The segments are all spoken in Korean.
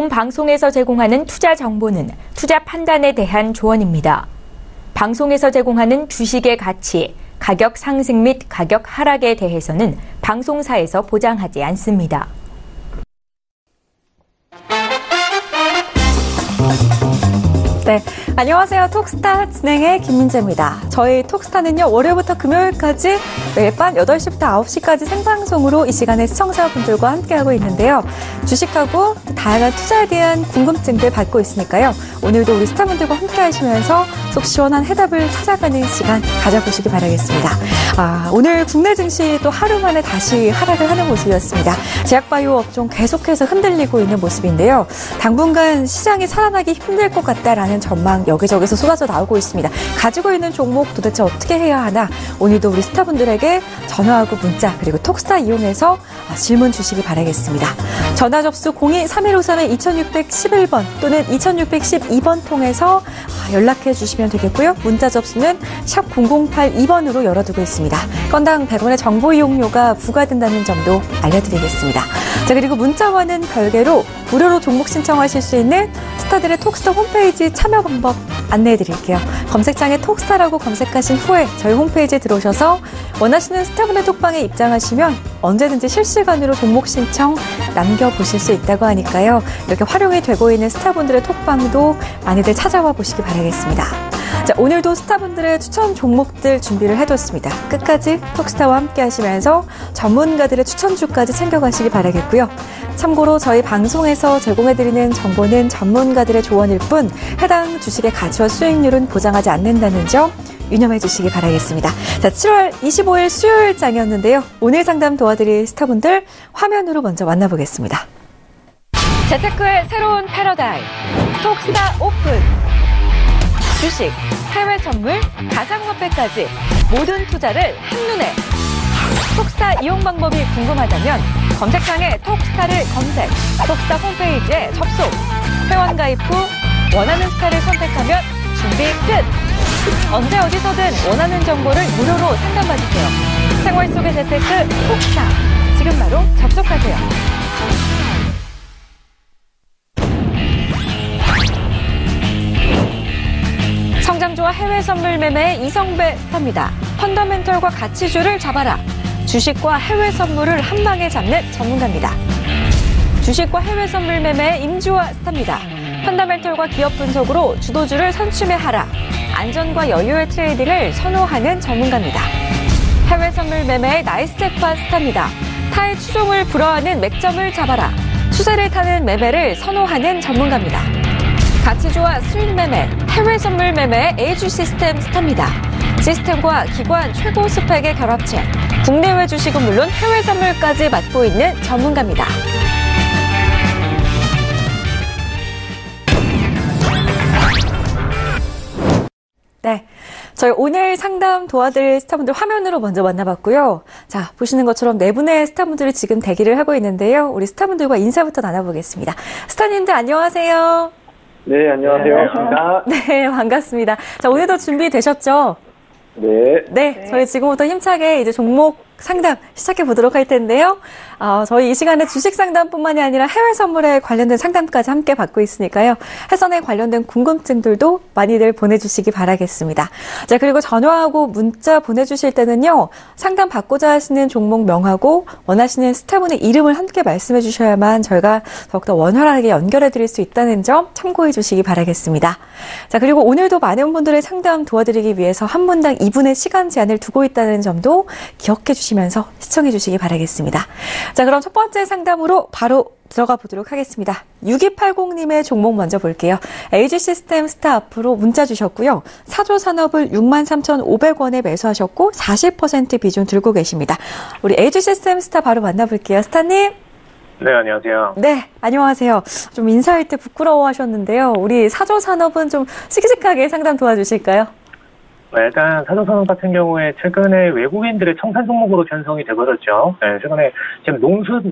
본 방송에서 제공하는 투자 정보는 투자 판단에 대한 조언입니다. 방송에서 제공하는 주식의 가치, 가격 상승 및 가격 하락에 대해서는 방송사에서 보장하지 않습니다. 네, 안녕하세요. 톡스타 진행의 김민재입니다. 저희 톡스타는요, 월요일부터 금요일까지 매일 밤 8시부터 9시까지 생방송으로 이 시간에 시청자분들과 함께하고 있는데요. 주식하고 다양한 투자에 대한 궁금증들 받고 있으니까요. 오늘도 우리 스타분들과 함께하시면서 속 시원한 해답을 찾아가는 시간 가져보시기 바라겠습니다. 오늘 국내 증시도 하루 만에 다시 하락을 하는 모습이었습니다. 제약바이오 업종 계속해서 흔들리고 있는 모습인데요. 당분간 시장이 살아나기 힘들 것 같다라는 전망 여기저기서 쏟아져 나오고 있습니다. 가지고 있는 종목 도대체 어떻게 해야 하나? 오늘도 우리 스타분들에게 전화하고 문자 그리고 톡스타 이용해서 질문 주시기 바라겠습니다. 전화 접수 02-3154는 2611번 또는 2612번 통해서 연락해 주시면 되겠고요. 문자 접수는 샵 0082번으로 열어두고 있습니다. 건당 100원의 정보 이용료가 부과된다는 점도 알려드리겠습니다. 자, 그리고 문자와는 별개로 무료로 종목 신청하실 수 있는 스타들의 톡스타 홈페이지 참여 방법 안내해 드릴게요. 검색창에 톡스타라고 검색하신 후에 저희 홈페이지에 들어오셔서 원하시는 스타분의 톡방에 입장하시면 언제든지 실시간으로 종목 신청 남겨보실 수 있다고 하니까요. 이렇게 활용이 되고 있는 스타분들의 톡방도 많이들 찾아와 보시기 바라겠습니다. 자, 오늘도 스타분들의 추천 종목들 준비를 해뒀습니다. 끝까지 톡스타와 함께 하시면서 전문가들의 추천주까지 챙겨가시기 바라겠고요. 참고로 저희 방송에서 제공해드리는 정보는 전문가들의 조언일 뿐 해당 주식의 가치와 수익률은 보장하지 않는다는 점 유념해 주시기 바라겠습니다. 자, 7월 25일 수요일장이었는데요. 오늘 상담 도와드릴 스타분들 화면으로 먼저 만나보겠습니다. 재테크의 새로운 패러다임, 톡스타 오픈. 주식, 해외 선물, 가상화폐까지 모든 투자를 한눈에. 톡스타 이용 방법이 궁금하다면 검색창에 톡스타를 검색, 톡스타 홈페이지에 접속, 회원 가입 후 원하는 스타를 선택하면 준비 끝! 언제 어디서든 원하는 정보를 무료로 상담받으세요. 생활 속의 재테크 톡스타, 지금 바로 접속하세요. 성장주와 해외 선물 매매의 이성배 스타입니다. 펀더멘털과 가치주를 잡아라. 주식과 해외 선물을 한 방에 잡는 전문가입니다. 주식과 해외 선물 매매의 임주화 스타입니다. 펀더멘털과 기업 분석으로 주도주를 선취매하라. 안전과 여유의 트레이딩을 선호하는 전문가입니다. 해외 선물 매매의 나이스테파 스타입니다. 타의 추종을 불허하는 맥점을 잡아라. 추세를 타는 매매를 선호하는 전문가입니다. 가치주와 수익 매매, 해외 선물 매매의 에이지 시스템 스타입니다. 시스템과 기관 최고 스펙의 결합체, 국내외 주식은 물론 해외 선물까지 맡고 있는 전문가입니다. 네, 저희 오늘 상담 도와드릴 스타분들 화면으로 먼저 만나봤고요. 자, 보시는 것처럼 네 분의 스타분들이 지금 대기를 하고 있는데요. 우리 스타분들과 인사부터 나눠보겠습니다. 스타님들 안녕하세요. 네, 안녕하세요. 반갑습니다. 네, 반갑습니다. 자, 오늘도 준비되셨죠? 네, 저희 지금부터 힘차게 이제 종목 상담 시작해 보도록 할 텐데요. 저희 이 시간에 주식 상담뿐만이 아니라 해외 선물에 관련된 상담까지 함께 받고 있으니까요. 해선에 관련된 궁금증들도 많이들 보내주시기 바라겠습니다. 자, 그리고 전화하고 문자 보내주실 때는요. 상담 받고자 하시는 종목 명하고 원하시는 스타분의 이름을 함께 말씀해 주셔야만 저희가 더욱더 원활하게 연결해 드릴 수 있다는 점 참고해 주시기 바라겠습니다. 자, 그리고 오늘도 많은 분들의 상담 도와드리기 위해서 한 분당 2분의 시간 제한을 두고 있다는 점도 기억해 주시면서 시청해 주시기 바라겠습니다. 자, 그럼 첫 번째 상담으로 바로 들어가 보도록 하겠습니다. 6280님의 종목 먼저 볼게요. 에이지 시스템 스타 앞으로 문자 주셨고요. 사조 산업을 63,500원에 매수하셨고 40% 비중 들고 계십니다. 우리 에이지 시스템 스타 바로 만나볼게요. 스타님. 네, 안녕하세요. 네, 안녕하세요. 좀 인사할 때 부끄러워하셨는데요. 우리 사조 산업은 좀 씩씩하게 상담 도와주실까요? 네, 일단 사조선업 같은 경우에 최근에 외국인들의 청산 종목으로 편성이 돼버렸죠. 네, 최근에 지금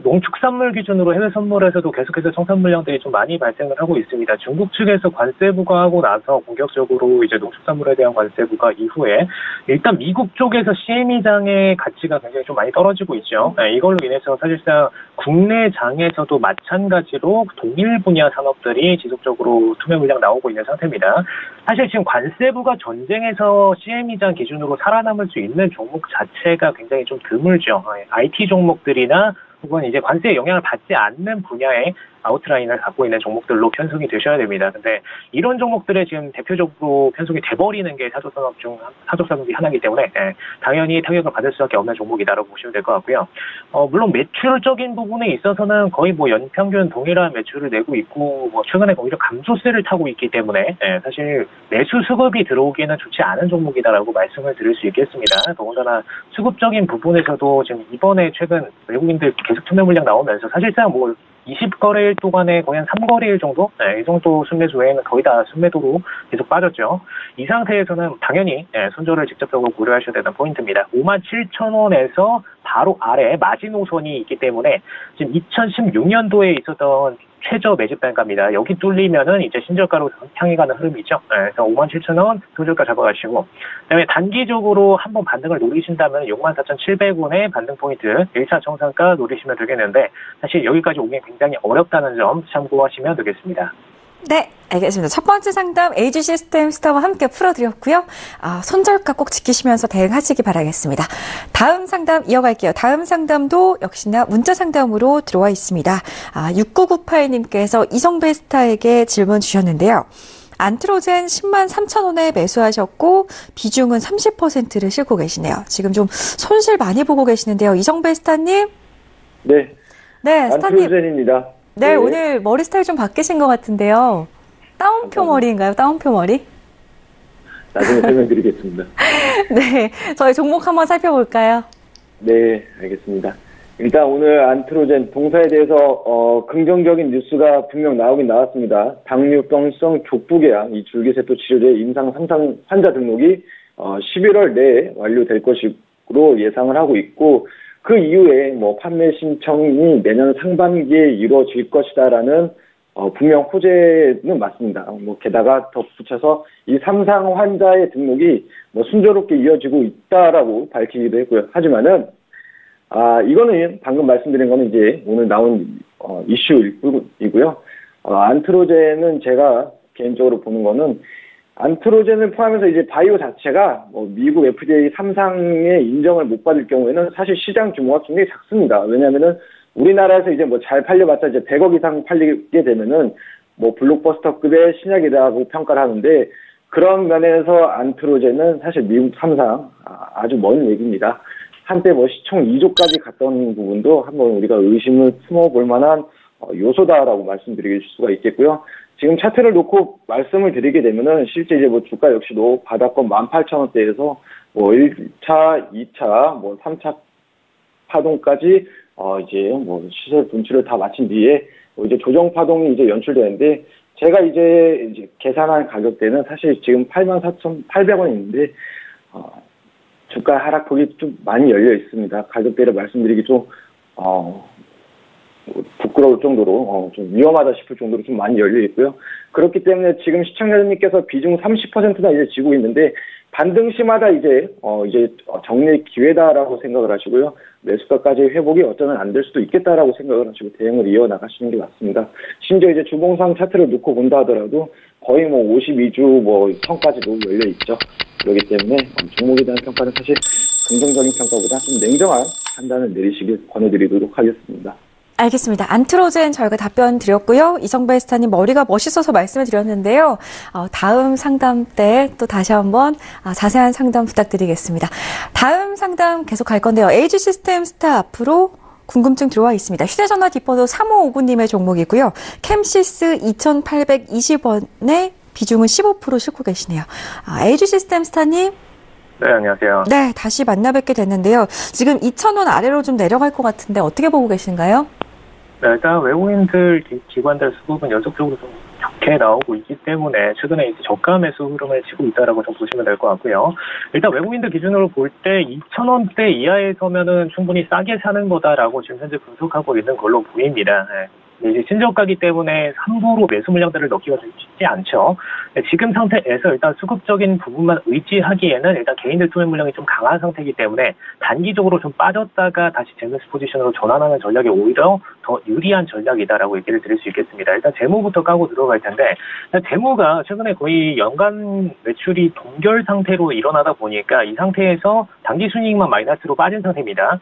농축산물 기준으로 해외 선물에서도 계속해서 청산 물량들이 좀 많이 발생을 하고 있습니다. 중국 측에서 관세 부과하고 나서 본격적으로 이제 농축산물에 대한 관세 부과 이후에 일단 미국 쪽에서 CME장의 가치가 굉장히 좀 많이 떨어지고 있죠. 네, 이걸로 인해서 사실상 국내 장에서도 마찬가지로 동일 분야 산업들이 지속적으로 투매 물량 나오고 있는 상태입니다. 사실 지금 관세 부과 전쟁에서 CME장 기준으로 살아남을 수 있는 종목 자체가 굉장히 좀 드물죠. IT 종목들이나 혹은 이제 관세의 영향을 받지 않는 분야의 아웃라인을 갖고 있는 종목들로 편성이 되셔야 됩니다. 근데 이런 종목들에 지금 대표적으로 편성이 돼버리는 게 사조산업이 하나이기 때문에 당연히 타격을 받을 수밖에 없는 종목이다라고 보시면 될 것 같고요. 물론 매출적인 부분에 있어서는 거의 뭐 연평균 동일한 매출을 내고 있고 뭐 최근에 오히려 감소세를 타고 있기 때문에 사실 매수 수급이 들어오기에는 좋지 않은 종목이다라고 말씀을 드릴 수 있겠습니다. 더군다나 수급적인 부분에서도 지금 이번에 최근 외국인들 계속 투매 물량 나오면서 사실상 뭐 20거래일 동안에 거의 한 3거래일 정도? 이 정도 순매수 외에는 거의 다 순매도로 계속 빠졌죠. 이 상태에서는 당연히 손절을 직접적으로 고려하셔야 되는 포인트입니다. 57,000원에서 바로 아래 마지노선이 있기 때문에 지금 2016년도에 있었던 최저 매집 단가입니다. 여기 뚫리면은 이제 신저가로 향해 가는 흐름이 있죠. 그래서 57,000원 손절가 잡아가시고, 그다음에 단기적으로 한번 반등을 노리신다면 64,700원의 반등 포인트 1차 정상가 노리시면 되겠는데 사실 여기까지 오긴 굉장히 어렵다는 점 참고하시면 되겠습니다. 네, 알겠습니다. 첫 번째 상담 AG 시스템 스타와 함께 풀어드렸고요. 손절가 꼭 지키시면서 대응하시기 바라겠습니다. 다음 상담 이어갈게요. 다음 상담도 역시나 문자 상담으로 들어와 있습니다. 6998님께서 이성베스타에게 질문 주셨는데요. 안트로젠 10만 3천 원에 매수하셨고 비중은 30%를 싣고 계시네요. 지금 좀 손실 많이 보고 계시는데요. 이성베스타님? 네, 네, 스타님. 안트로젠입니다. 네, 오늘 머리 스타일 좀 바뀌신 것 같은데요. 따옴표 머리인가요? 따옴표 머리? 나중에 설명드리겠습니다. 네, 저희 종목 한번 살펴볼까요? 네, 알겠습니다. 일단 오늘 안트로젠 동사에 대해서 긍정적인 뉴스가 분명 나오긴 나왔습니다. 당뇨병성 족부계양 이 줄기세포 치료제 임상 상상 환자 등록이 11월 내에 완료될 것으로 예상을 하고 있고, 그 이후에 뭐 판매 신청이 내년 상반기에 이루어질 것이다라는 분명 호재는 맞습니다. 뭐 게다가 덧붙여서 이 삼상 환자의 등록이 뭐 순조롭게 이어지고 있다라고 밝히기도 했고요. 하지만은 이거는 방금 말씀드린 거는 이제 오늘 나온 이슈이고요. 안트로젠은 제가 개인적으로 보는 거는 안트로젠을 포함해서 이제 바이오 자체가 미국 FDA 3상의 인정을 못 받을 경우에는 사실 시장 규모가 굉장히 작습니다. 왜냐하면은 우리나라에서 이제 뭐 잘 팔려봤자 이제 100억 이상 팔리게 되면은 뭐 블록버스터급의 신약이라고 평가를 하는데, 그런 면에서 안트로젠은 사실 미국 3상 아주 먼 얘기입니다. 한때 뭐 시총 2조까지 갔던 부분도 한번 우리가 의심을 품어볼 만한 요소다라고 말씀드릴 수가 있겠고요. 지금 차트를 놓고 말씀을 드리게 되면은 실제 이제 뭐 주가 역시도 바닥권 18,000원대에서 뭐 1차, 2차, 뭐 3차 파동까지 이제 뭐 시세 분출을 다 마친 뒤에 이제 조정 파동이 이제 연출되는데, 제가 이제 계산한 가격대는 사실 지금 84,800원인데 주가 하락폭이 좀 많이 열려 있습니다. 가격대를 말씀드리기 좀 부끄러울 정도로 좀 위험하다 싶을 정도로 좀 많이 열려 있고요. 그렇기 때문에 지금 시청자님께서 비중 30%나 이제 지고 있는데, 반등 시마다 이제 정리의 기회다라고 생각을 하시고요. 매수가까지 회복이 어쩌면 안 될 수도 있겠다라고 생각을 하시고 대응을 이어나가시는 게 맞습니다. 심지어 이제 주봉상 차트를 놓고 본다 하더라도 거의 뭐 52주 뭐 선까지도 열려 있죠. 그렇기 때문에 종목에 대한 평가는 사실 긍정적인 평가보다 좀 냉정한 판단을 내리시길 권해드리도록 하겠습니다. 알겠습니다. 안트로젠 저희가 답변 드렸고요. 이성베스타님 머리가 멋있어서 말씀을 드렸는데요. 다음 상담 때 또 다시 한번 자세한 상담 부탁드리겠습니다. 다음 상담 계속 갈 건데요. AG 시스템 스타 앞으로 궁금증 들어와 있습니다. 휴대전화 뒷번호 3559님의 종목이고요. 캠시스 2,820원의 비중은 15% 싣고 계시네요. AG 시스템 스타님. 네, 안녕하세요. 네, 다시 만나 뵙게 됐는데요. 지금 2,000원 아래로 좀 내려갈 것 같은데 어떻게 보고 계신가요? 네, 일단 외국인들 기관들 수급은 연속적으로 좀 좋게 좋게 나오고 있기 때문에 최근에 이제 저가 매수 흐름을 치고 있다라고 좀 보시면 될 것 같고요. 일단 외국인들 기준으로 볼 때 2,000원대 이하에서면은 충분히 싸게 사는 거다라고 지금 현재 분석하고 있는 걸로 보입니다. 이제 신저가기 때문에 함부로 매수 물량들을 넣기가 좀 쉽지 않죠. 지금 상태에서 일단 수급적인 부분만 의지하기에는 일단 개인들 투매 물량이 좀 강한 상태이기 때문에 단기적으로 좀 빠졌다가 다시 재매수 포지션으로 전환하는 전략이 오히려 더 유리한 전략이다라고 얘기를 드릴 수 있겠습니다. 일단 재무부터 까고 들어갈 텐데, 재무가 최근에 거의 연간 매출이 동결 상태로 일어나다 보니까 이 상태에서 단기 순이익만 마이너스로 빠진 상태입니다.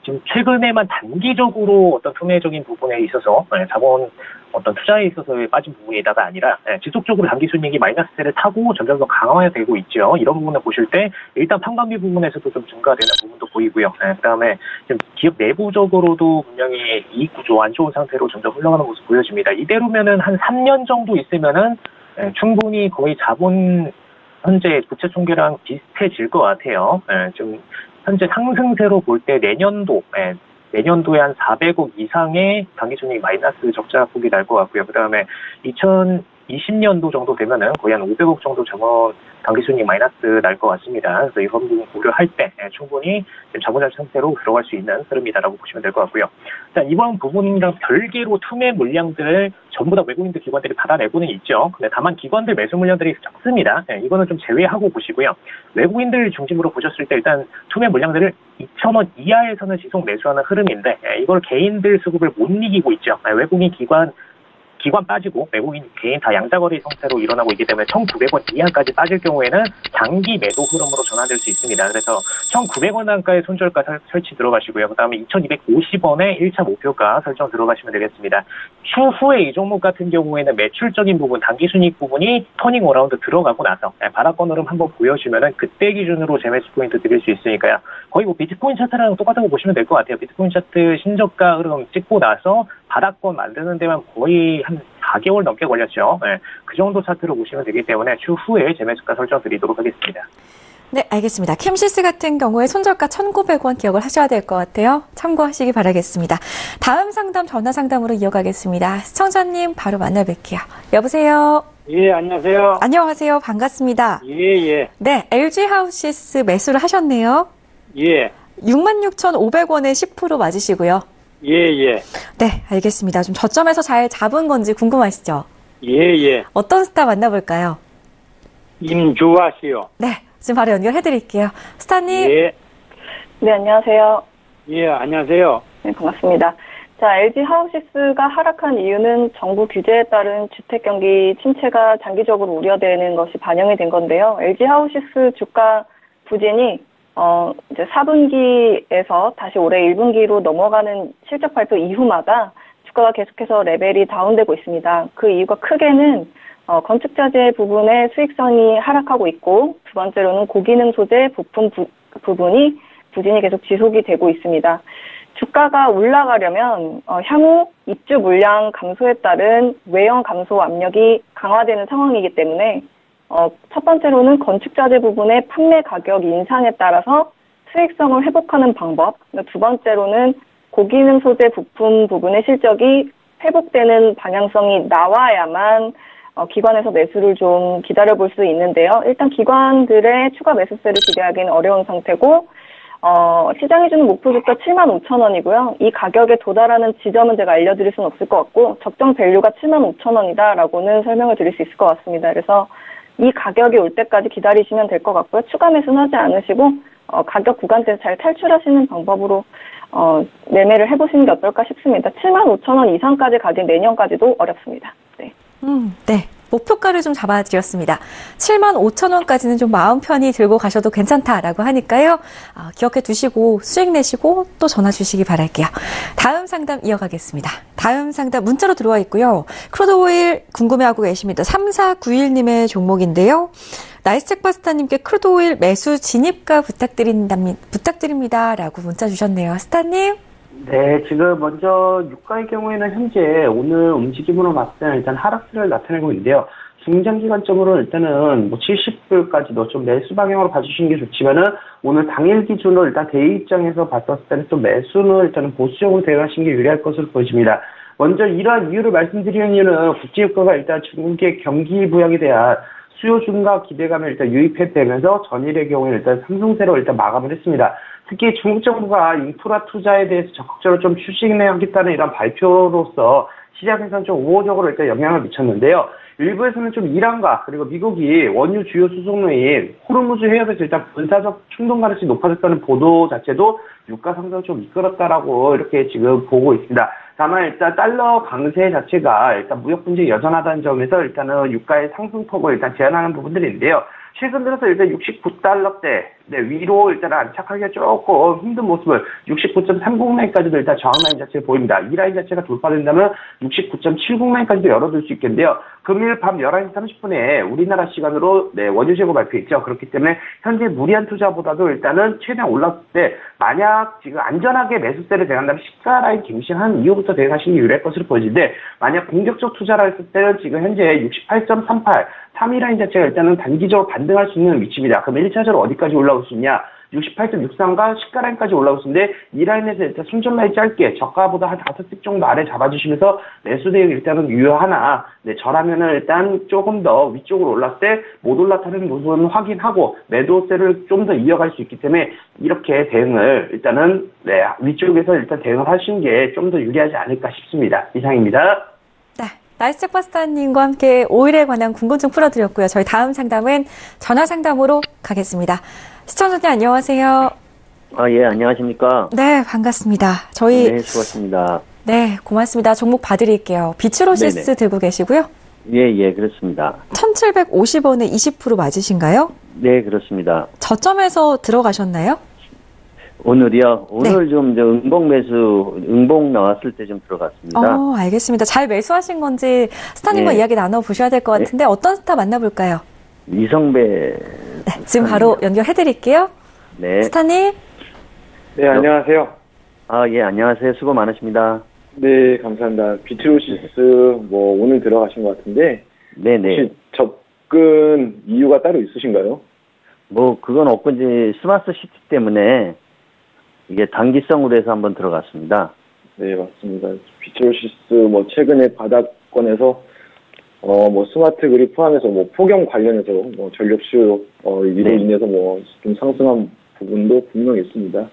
지금 최근에만 단기적으로 어떤 투매적인 부분에 있어서 자본 어떤 투자에 있어서의 빠진 부분이다가 아니라 지속적으로 단기 순이익이 마이너스세를 타고 점점 더 강화되고 있죠. 이런 부분을 보실 때 일단 판관비 부분에서도 좀 증가되는 부분도 보이고요. 그다음에 지금 기업 내부적으로도 분명히 이익 구조 안 좋은 상태로 점점 흘러가는 모습 보여집니다. 이대로면은 한 3년 정도 있으면은 충분히 거의 자본 현재 부채 총계랑 비슷해질 것 같아요. 좀 현재 상승세로 볼 때 내년도에 한 400억 이상의 당기순이익 마이너스 적자 폭이 날 것 같고요. 그 다음에 2020년도 정도 되면은 거의 한 500억 정도 점원 당기순이익 마이너스 날 것 같습니다. 그래서 이런 부분 고려할 때 충분히 자본자재 상태로 들어갈 수 있는 흐름이다라고 보시면 될 것 같고요. 자, 이번 부분이랑 별개로 투매 물량들을 전부 다 외국인들 기관들이 받아내고는 있죠. 근데 다만 기관들 매수 물량들이 적습니다. 이거는 좀 제외하고 보시고요. 외국인들 중심으로 보셨을 때 일단 투매 물량들을 2,000원 이하에서는 지속 매수하는 흐름인데 이걸 개인들 수급을 못 이기고 있죠. 외국인 기관 빠지고 외국인 개인 다 양자거래 형태로 일어나고 있기 때문에 1,900원 이하까지 빠질 경우에는 장기 매도 흐름으로 전환될 수 있습니다. 그래서 1,900원 단가의 손절가 설치 들어가시고요. 그 다음에 2,250원에 1차 목표가 설정 들어가시면 되겠습니다. 추후에 이 종목 같은 경우에는 매출적인 부분, 단기 순이익 부분이 터닝 어라운드 들어가고 나서 바닥권 흐름 한번 보여주면은 그때 기준으로 재매수 포인트 드릴 수 있으니까요. 거의 뭐 비트코인 차트랑 똑같다고 보시면 될 것 같아요. 비트코인 차트 신저가 흐름 찍고 나서 바닥권 만드는 데만 거의 한 4개월 넘게 걸렸죠. 그 정도 차트로 보시면 되기 때문에 추후에 재매수가 설정 드리도록 하겠습니다. 네, 알겠습니다. 캠시스 같은 경우에 손절가 1,900원 기억을 하셔야 될 것 같아요. 참고하시기 바라겠습니다. 다음 상담 전화 상담으로 이어가겠습니다. 시청자님 바로 만나 뵐게요. 여보세요? 예, 안녕하세요. 안녕하세요. 반갑습니다. 예. 네, LG 하우시스 매수를 하셨네요. 예. 66,500원에 10% 맞으시고요. 예. 네, 알겠습니다. 좀 저점에서 잘 잡은 건지 궁금하시죠? 예. 어떤 스타 만나볼까요? 임주화 씨요. 네, 지금 바로 연결해드릴게요. 스타님. 예. 네, 안녕하세요. 예, 안녕하세요. 네, 반갑습니다. 자, LG 하우시스가 하락한 이유는 정부 규제에 따른 주택 경기 침체가 장기적으로 우려되는 것이 반영이 된 건데요. LG 하우시스 주가 부진이 이제 4분기에서 다시 올해 1분기로 넘어가는 실적 발표 이후마다 주가가 계속해서 레벨이 다운되고 있습니다. 그 이유가 크게는 건축자재 부분의 수익성이 하락하고 있고, 두 번째로는 고기능 소재 부품 부분이 부진이 계속 지속이 되고 있습니다. 주가가 올라가려면 향후 입주 물량 감소에 따른 외형 감소 압력이 강화되는 상황이기 때문에 첫 번째로는 건축자재 부분의 판매 가격 인상에 따라서 수익성을 회복하는 방법, 두 번째로는 고기능 소재 부품 부분의 실적이 회복되는 방향성이 나와야만 기관에서 매수를 좀 기다려볼 수 있는데요. 일단 기관들의 추가 매수세를 기대하기는 어려운 상태고, 시장이 주는 목표 주가 75,000원이고요. 이 가격에 도달하는 지점은 제가 알려드릴 수는 없을 것 같고, 적정 밸류가 75,000원이다라고는 설명을 드릴 수 있을 것 같습니다. 그래서 이 가격이 올 때까지 기다리시면 될 것 같고요. 추가 매수는 하지 않으시고 가격 구간대에서 잘 탈출하시는 방법으로 매매를 해보시는 게 어떨까 싶습니다. 75,000원 이상까지 가긴 내년까지도 어렵습니다. 네. 네. 목표가를 좀 잡아드렸습니다. 75,000원까지는 좀 마음 편히 들고 가셔도 괜찮다라고 하니까요. 기억해 두시고 수익 내시고 또 전화 주시기 바랄게요. 다음 상담 이어가겠습니다. 다음 상담 문자로 들어와 있고요. 크루드오일 궁금해하고 계십니다. 3491님의 종목인데요. 나이스책바스타님께 크루드오일 매수 진입가 부탁드립니다라고 문자 주셨네요. 스타님. 네, 지금 먼저 유가의 경우에는 현재 오늘 움직임으로 봤을 때는 일단 하락세를 나타내고 있는데요. 중장기관점으로 일단은 70불까지도 좀 매수 방향으로 봐주시는 게 좋지만은 오늘 당일 기준으로 일단 대의 입장에서 봤었을 때는 좀 매수는 일단은 보수적으로 대응하시는 게 유리할 것으로 보여집니다. 먼저 이러한 이유를 말씀드리는 이유는 국제유가가 일단 중국의 경기 부양에 대한 수요 증가 기대감을 일단 유입해되면서 전일의 경우에는 일단 상승세로 일단 마감을 했습니다. 특히 중국 정부가 인프라 투자에 대해서 적극적으로 좀 추진하겠다는 이런 발표로서 시장에서는 좀 우호적으로 일단 영향을 미쳤는데요. 일부에서는 좀 이란과 그리고 미국이 원유 주요 수송로인 호르무즈 해협에서 일단 군사적 충동 가능성이 높아졌다는 보도 자체도 유가 상승을 좀 이끌었다라고 이렇게 지금 보고 있습니다. 다만 일단 달러 강세 자체가 일단 무역 분쟁이 여전하다는 점에서 일단은 유가의 상승폭을 일단 제한하는 부분들이 있는데요. 최근 들어서 일단 69달러대 위로 일단 안착하기가 조금 힘든 모습을 69.30라인까지도 일단 저항 라인 자체를 보입니다. 이 라인 자체가 돌파된다면 69.70라인까지도 열어둘 수 있겠는데요. 금일 밤 11시 30분에 우리나라 시간으로 원유 재고 발표했죠. 그렇기 때문에 현재 무리한 투자보다도 일단은 최대한 올랐을 때 만약 지금 안전하게 매수세를 대응한다면 시가 라인 갱신한 이후부터 대응하시는 게 유리할 것으로 보이는데 만약 공격적 투자를 했을 때는 지금 현재 68.38 3위 라인 자체가 일단은 단기적으로 반등할 수 있는 위치입니다. 그럼 1차적으로 어디까지 올라올 수 있냐? 68.63과 시가 라인까지 올라올 수 있는데 이 라인에서 일단 손절 라인 짧게 저가보다 한 5씩 정도 아래 잡아주시면서 매수 대응 일단은 유효하나 저라면은 일단 조금 더 위쪽으로 올랐을 때 못 올라타는 모습은 확인하고 매도세를 좀 더 이어갈 수 있기 때문에 이렇게 대응을 일단은 위쪽에서 일단 대응을 하시는 게 좀 더 유리하지 않을까 싶습니다. 이상입니다. 네. 나이스책 파스타님과 함께 오일에 관한 궁금증 풀어드렸고요. 저희 다음 상담은 전화 상담으로 가겠습니다. 시청자님 안녕하세요. 예, 안녕하십니까. 네, 반갑습니다. 저희 네, 수고하십니다. 네, 고맙습니다. 종목 봐드릴게요. 비츠로시스 네네. 들고 계시고요. 예, 그렇습니다. 1,750원에 20% 맞으신가요? 네, 그렇습니다. 저점에서 들어가셨나요? 오늘이요? 오늘 좀 응봉 나왔을 때 좀 들어갔습니다. 알겠습니다. 잘 매수하신 건지 스타님과 네. 이야기 나눠보셔야 될 것 같은데 어떤 스타 만나볼까요? 이성배. 네, 지금 바로 연결해드릴게요. 네. 스타님. 네, 안녕하세요. 예, 안녕하세요. 수고 많으십니다. 네, 감사합니다. 비트로시스 오늘 들어가신 것 같은데 네네. 혹시 접근 이유가 따로 있으신가요? 그건 없고 이제 스마트 시티 때문에 이게 단기성으로 해서 한번 들어갔습니다. 네, 맞습니다. 비트로시스 최근에 바닥권에서 스마트 그립 포함해서 폭염 관련해서 전력 수요 이로 네. 인해서 좀 상승한 부분도 분명히 있습니다.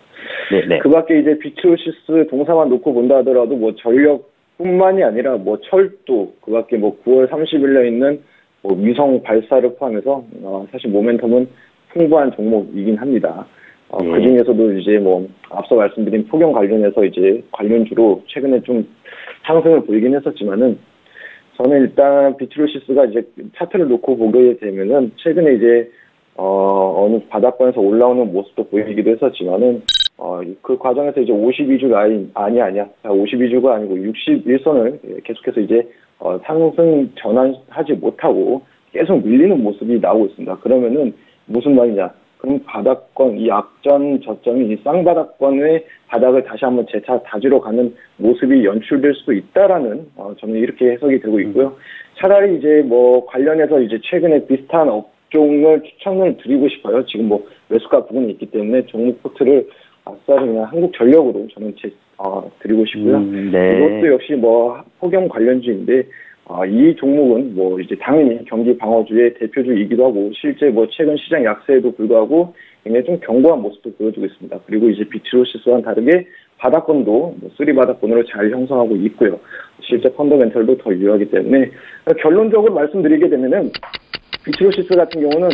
네네. 그 밖에 이제 비트로시스 동사만 놓고 본다 하더라도 전력뿐만이 아니라 철도, 그 밖에 9월 30일에 있는 위성 발사를 포함해서 사실 모멘텀은 풍부한 종목이긴 합니다. 그 중에서도 이제 앞서 말씀드린 폭염 관련해서 이제 관련주로 최근에 좀 상승을 보이긴 했었지만은 저는 일단 비트로시스가 이제 차트를 놓고 보게 되면은 최근에 이제 어느 바닥권에서 올라오는 모습도 보이기도 했었지만은 그 과정에서 이제 52주 라인 아니야. 52주가 아니고 61선을 계속해서 이제 상승 전환하지 못하고 계속 밀리는 모습이 나오고 있습니다. 그러면은 무슨 말이냐? 그럼 바닥권, 이 앞전 저점이 이 쌍바닥권의 바닥을 다시 한번 재차 다지러 가는 모습이 연출될 수도 있다라는 저는 이렇게 해석이 되고 있고요. 차라리 이제 관련해서 이제 최근에 비슷한 업종을 추천을 드리고 싶어요. 지금 매수가 부분이 있기 때문에 종목 포트를 아싸리 그냥 한국전력으로 저는 드리고 싶고요. 네. 이것도 역시 폭염 관련주인데 이 종목은 이제 당연히 경기 방어주의 대표주이기도 하고 실제 최근 시장 약세에도 불구하고 굉장히 좀 견고한 모습도 보여주고 있습니다. 그리고 이제 비트로시스와는 다르게 바닥권도 3바닥권으로 잘 형성하고 있고요. 실제 펀더멘털도 더 유효하기 때문에 결론적으로 말씀드리게 되면은 비트로시스 같은 경우는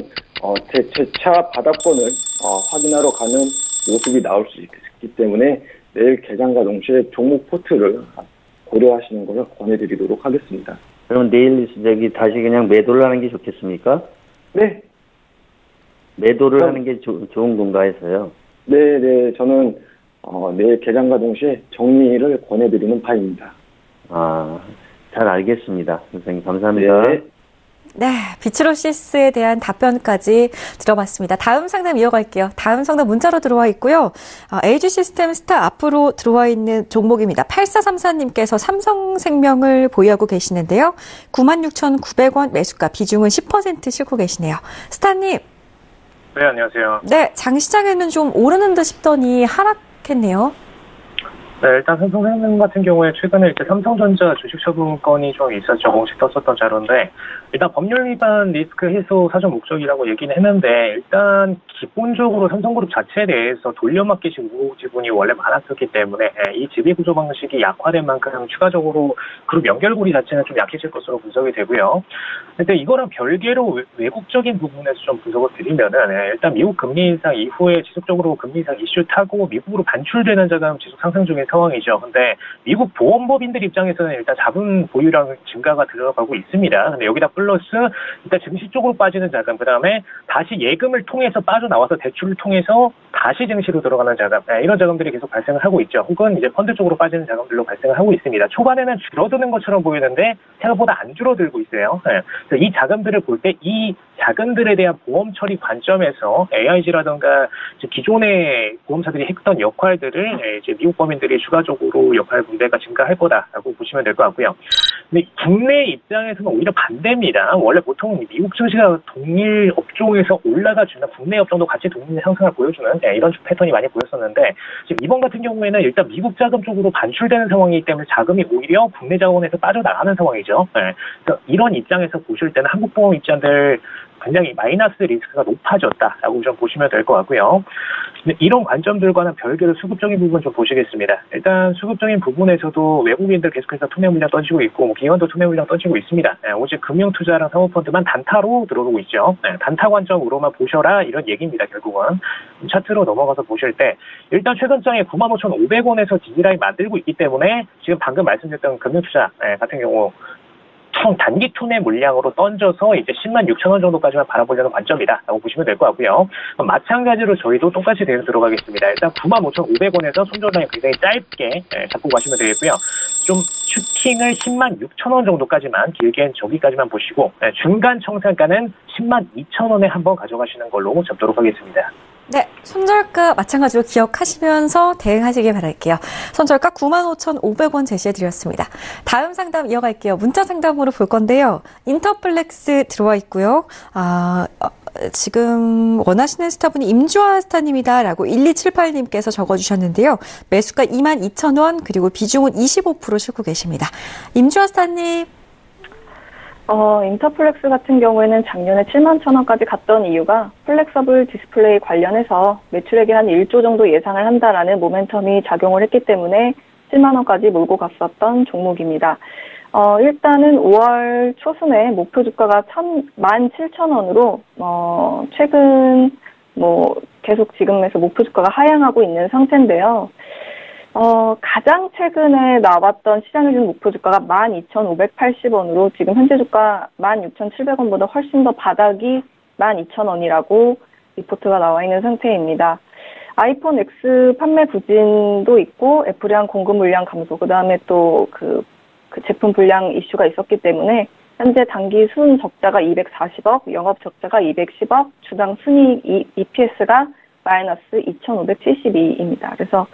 재차 바닥권을 확인하러 가는 모습이 나올 수 있기 때문에 내일 개장과 동시에 종목 포트를 고려하시는 것을 권해드리도록 하겠습니다. 그럼 내일 다시 그냥 매도를 하는 게 좋겠습니까? 네. 매도를 하는 게 좋은 건가 해서요. 네. 저는 내일 개장과 동시에 정리를 권해드리는 바입니다. 잘 알겠습니다. 선생님 감사합니다. 네, 비츠로시스에 대한 답변까지 들어봤습니다. 다음 상담 이어갈게요. 다음 상담 문자로 들어와 있고요. LG 시스템 스타 앞으로 들어와 있는 종목입니다. 8434님께서 삼성생명을 보유하고 계시는데요. 96,900원 매수가 비중은 10% 싣고 계시네요. 스타님. 네, 안녕하세요. 네, 장시장에는 좀 오르는 듯 싶더니 하락했네요. 네, 일단 삼성생명 같은 경우에 최근에 이제 삼성전자 주식 처분 건이 좀 있었죠. 공식 떴었던 자료인데, 일단 법률 위반 리스크 해소 사전 목적이라고 얘기는 했는데, 일단 기본적으로 삼성그룹 자체에 대해서 돌려막기식 우호 지분이 원래 많았었기 때문에 이 지배구조 방식이 약화된 만큼 추가적으로 그룹 연결고리 자체는 좀 약해질 것으로 분석이 되고요. 근데 이거랑 별개로 외국적인 부분에서 좀 분석을 드리면은, 일단 미국 금리 인상 이후에 지속적으로 금리 인상 이슈 타고 미국으로 반출되는 자금 지속 상승 중인 상황이죠. 근데 미국 보험법인들 입장에서는 일단 자본 보유량 증가가 들어가고 있습니다. 근데 여기다 플러스 일단 증시 쪽으로 빠지는 자금, 그 다음에 다시 예금을 통해서 빠져나와서 대출을 통해서 다시 증시로 들어가는 자금, 이런 자금들이 계속 발생을 하고 있죠. 혹은 이제 펀드 쪽으로 빠지는 자금들로 발생을 하고 있습니다. 초반에는 줄어드는 것처럼 보이는데 생각보다 안 줄어들고 있어요. 그래서 이 자금들을 볼 때 이 자금들에 대한 보험 처리 관점에서 AIG라든가 기존의 보험사들이 했던 역할들을 이제 미국 법인들이 추가적으로 역할 분배가 증가할 거다라고 보시면 될 것 같고요. 근데 국내 입장에서는 오히려 반대입니다. 원래 보통 미국 증시가 동일 업종에서 올라가주는 국내 업종도 같이 동일 상승을 보여주는 이런 패턴이 많이 보였었는데, 지금 이번 같은 경우에는 일단 미국 자금 쪽으로 반출되는 상황이기 때문에 자금이 오히려 국내 자원에서 빠져나가는 상황이죠. 그래서 이런 입장에서 보실 때는 한국보험 입장들 굉장히 마이너스 리스크가 높아졌다라고 좀 보시면 될 것 같고요. 근데 이런 관점들과는 별개로 수급적인 부분 좀 보시겠습니다. 일단 수급적인 부분에서도 외국인들 계속해서 투매 물량 던지고 있고, 기관도 투매 물량 던지고 있습니다. 오직 금융투자랑 사모펀드만 단타로 들어오고 있죠. 단타 관점으로만 보셔라, 이런 얘기입니다. 결국은 차트로 넘어가서 보실 때 일단 최근장에 95,500원에서 지지라인 만들고 있기 때문에 지금 방금 말씀드렸던 금융투자 같은 경우 총 단기 투매 물량으로 던져서 이제 106,000원 정도까지만 바라보려는 관점이다라고 보시면 될 것 같고요. 마찬가지로 저희도 똑같이 들어가겠습니다. 일단 95,500원에서 손절라인 굉장히 짧게 잡고 가시면 되겠고요. 좀 슈팅을 106,000원 정도까지만, 길게는 저기까지만 보시고 중간 청산가는 102,000원에 한번 가져가시는 걸로 잡도록 하겠습니다. 네, 손절가 마찬가지로 기억하시면서 대응하시길 바랄게요. 손절가 95,500원 제시해드렸습니다. 다음 상담 이어갈게요. 문자 상담으로 볼 건데요. 인터플렉스 들어와 있고요. 지금 원하시는 스타분이 임주아 스타님이다라고 1278님께서 적어주셨는데요. 매수가 22,000원, 그리고 비중은 25% 싣고 계십니다. 임주아 스타님. 인터플렉스 같은 경우에는 작년에 71,000원까지 갔던 이유가 플렉서블 디스플레이 관련해서 매출액이 한 1조 정도 예상을 한다라는 모멘텀이 작용을 했기 때문에 7만원까지 몰고 갔었던 종목입니다. 일단은 5월 초순에 목표 주가가 17,000원으로, 최근, 계속 지금에서 목표 주가가 하향하고 있는 상태인데요. 가장 최근에 나왔던 시장에 주는 목표 주가가 12,580원으로 지금 현재 주가 16,700원보다 훨씬 더 바닥이 12,000원이라고 리포트가 나와 있는 상태입니다. 아이폰 X 판매 부진도 있고 애플이랑 공급 물량 감소, 그 다음에 또 그 제품 불량 이슈가 있었기 때문에 현재 단기 순 적자가 240억, 영업 적자가 210억, 주당 순이익 EPS가 마이너스 2,572입니다. 그래서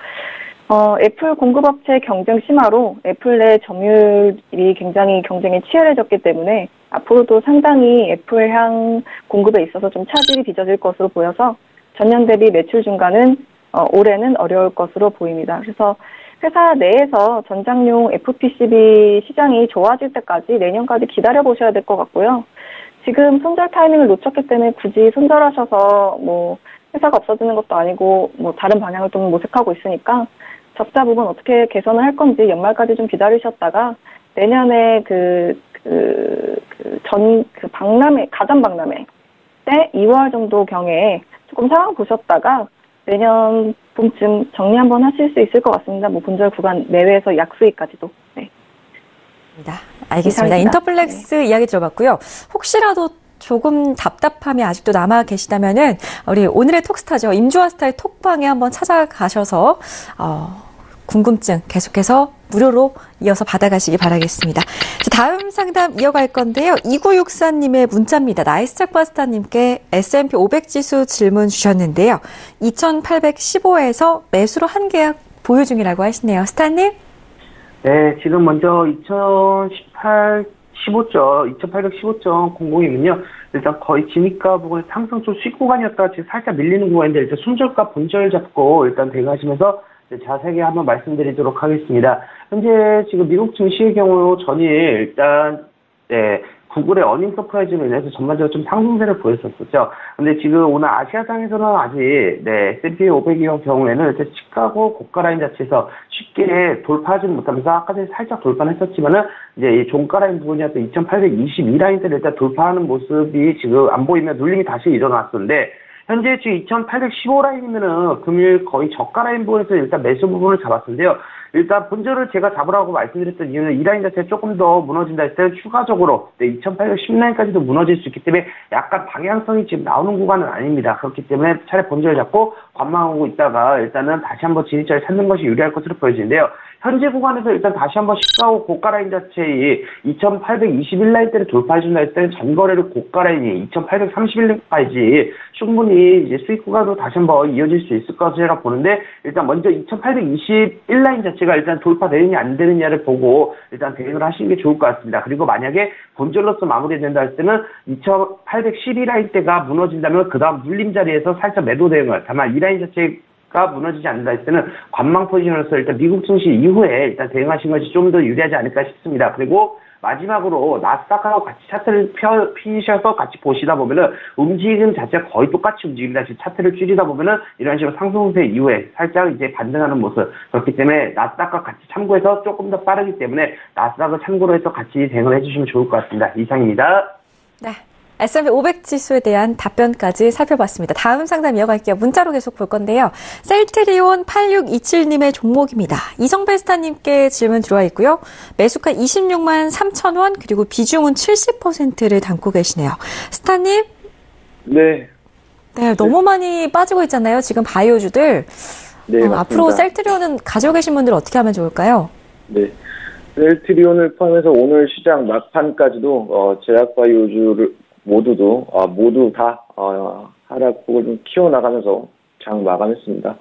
애플 공급업체 경쟁 심화로 애플 내 점유율이 굉장히 경쟁이 치열해졌기 때문에 앞으로도 상당히 애플향 공급에 있어서 좀 차질이 빚어질 것으로 보여서 전년 대비 매출 증가는 올해는 어려울 것으로 보입니다. 그래서 회사 내에서 전장용 FPCB 시장이 좋아질 때까지 내년까지 기다려보셔야 될 것 같고요. 지금 손절 타이밍을 놓쳤기 때문에 굳이 손절하셔서 회사가 없어지는 것도 아니고 다른 방향을 좀 모색하고 있으니까 적자 부분 어떻게 개선을 할 건지 연말까지 좀 기다리셨다가 내년에 가전 박람회 때 2월 정도 경에 조금 상황 보셨다가 내년 봄쯤 정리 한번 하실 수 있을 것 같습니다. 본절 구간 내외에서 약수익까지도. 네. 알겠습니다. 인터플렉스 이야기 들어봤고요. 혹시라도 조금 답답함이 아직도 남아 계시다면은 우리 오늘의 톡스타죠. 임주아 스타의 톡방에 한번 찾아가셔서 궁금증 계속해서 무료로 이어서 받아가시기 바라겠습니다. 자, 다음 상담 이어갈 건데요. 2964님의 문자입니다. 나이스짝바스타님께 S&P 500지수 질문 주셨는데요. 2815에서 매수로 한 계약 보유 중이라고 하시네요. 스타님? 네, 지금 먼저 2815.00이면요. 일단 거의 진입가 부분에 상승 좀 쉥 구간이었다가 지금 살짝 밀리는 구간인데 일단 손절가 본절 잡고 일단 대응하시면서 자세하게 한번 말씀드리도록 하겠습니다. 현재 지금 미국 증시의 경우 전일 일단 구글의 어닝 서프라이즈로 인해서 전반적으로 좀 상승세를 보였었죠. 근데 지금 오늘 아시아장에서는 아직 S&P 500의 경우에는 일단 시카고 고가 라인 자체에서 쉽게 돌파하지는 못하면서 아까 전에 살짝 돌파는 했었지만은 이제 이 종가 라인 부분이었던 2822 라인대를 일단 돌파하는 모습이 지금 안 보이면 눌림이 다시 일어났었는데 현재 지금 2815 라인이면은 금일 거의 저가 라인 부분에서 일단 매수 부분을 잡았는데요. 일단 본전을 제가 잡으라고 말씀드렸던 이유는 이 라인 자체가 조금 더 무너진다 했을 때 추가적으로 2810 라인까지도 무너질 수 있기 때문에 약간 방향성이 지금 나오는 구간은 아닙니다. 그렇기 때문에 차라리 본전을 잡고 관망하고 있다가 일단은 다시 한번 진입자를 찾는 것이 유리할 것으로 보여지는데요. 현재 구간에서 일단 다시 한번 시가고 고가 라인 자체의 2821 라인대를 돌파해준다 했을 때는 전거래를 고가 라인이 2831까지 충분히 이제 수익 구간으로 다시 한번 이어질 수 있을 것이라 보는데 일단 먼저 2821 라인 자체가 일단 돌파되느냐 안 되느냐를 보고 일단 대응을 하시는 게 좋을 것 같습니다. 그리고 만약에 본전로서 마무리된다 할 때는 2812 라인대가 무너진다면 그 다음 눌림 자리에서 살짝 매도 대응을 다만 이 라인 자체가 무너지지 않는다 했을 때는 관망 포지션으로서 일단 미국 증시 이후에 일단 대응하시는 것이 좀 더 유리하지 않을까 싶습니다. 그리고 마지막으로 나스닥하고 같이 차트를 피셔서 같이 보시다 보면은 움직임 자체가 거의 똑같이 움직입니다. 지금 차트를 줄이다 보면은 이런 식으로 상승세 이후에 살짝 이제 반등하는 모습. 그렇기 때문에 나스닥과 같이 참고해서 조금 더 빠르기 때문에 나스닥을 참고로 해서 같이 대응을 해주시면 좋을 것 같습니다. 이상입니다. 네. S&P 500 지수에 대한 답변까지 살펴봤습니다. 다음 상담 이어갈게요. 문자로 계속 볼 건데요. 셀트리온 8627님의 종목입니다. 이성베스타님께 질문 들어와 있고요. 매수가 26만 3천 원 그리고 비중은 70%를 담고 계시네요. 스타님? 네. 네, 너무 많이 빠지고 있잖아요. 지금 바이오주들. 네, 앞으로 셀트리온은 가지고 계신 분들 어떻게 하면 좋을까요? 네. 셀트리온을 포함해서 오늘 시장 막판까지도 제약바이오주를 모두 다 하락폭을 좀 키워나가면서 장 마감했습니다.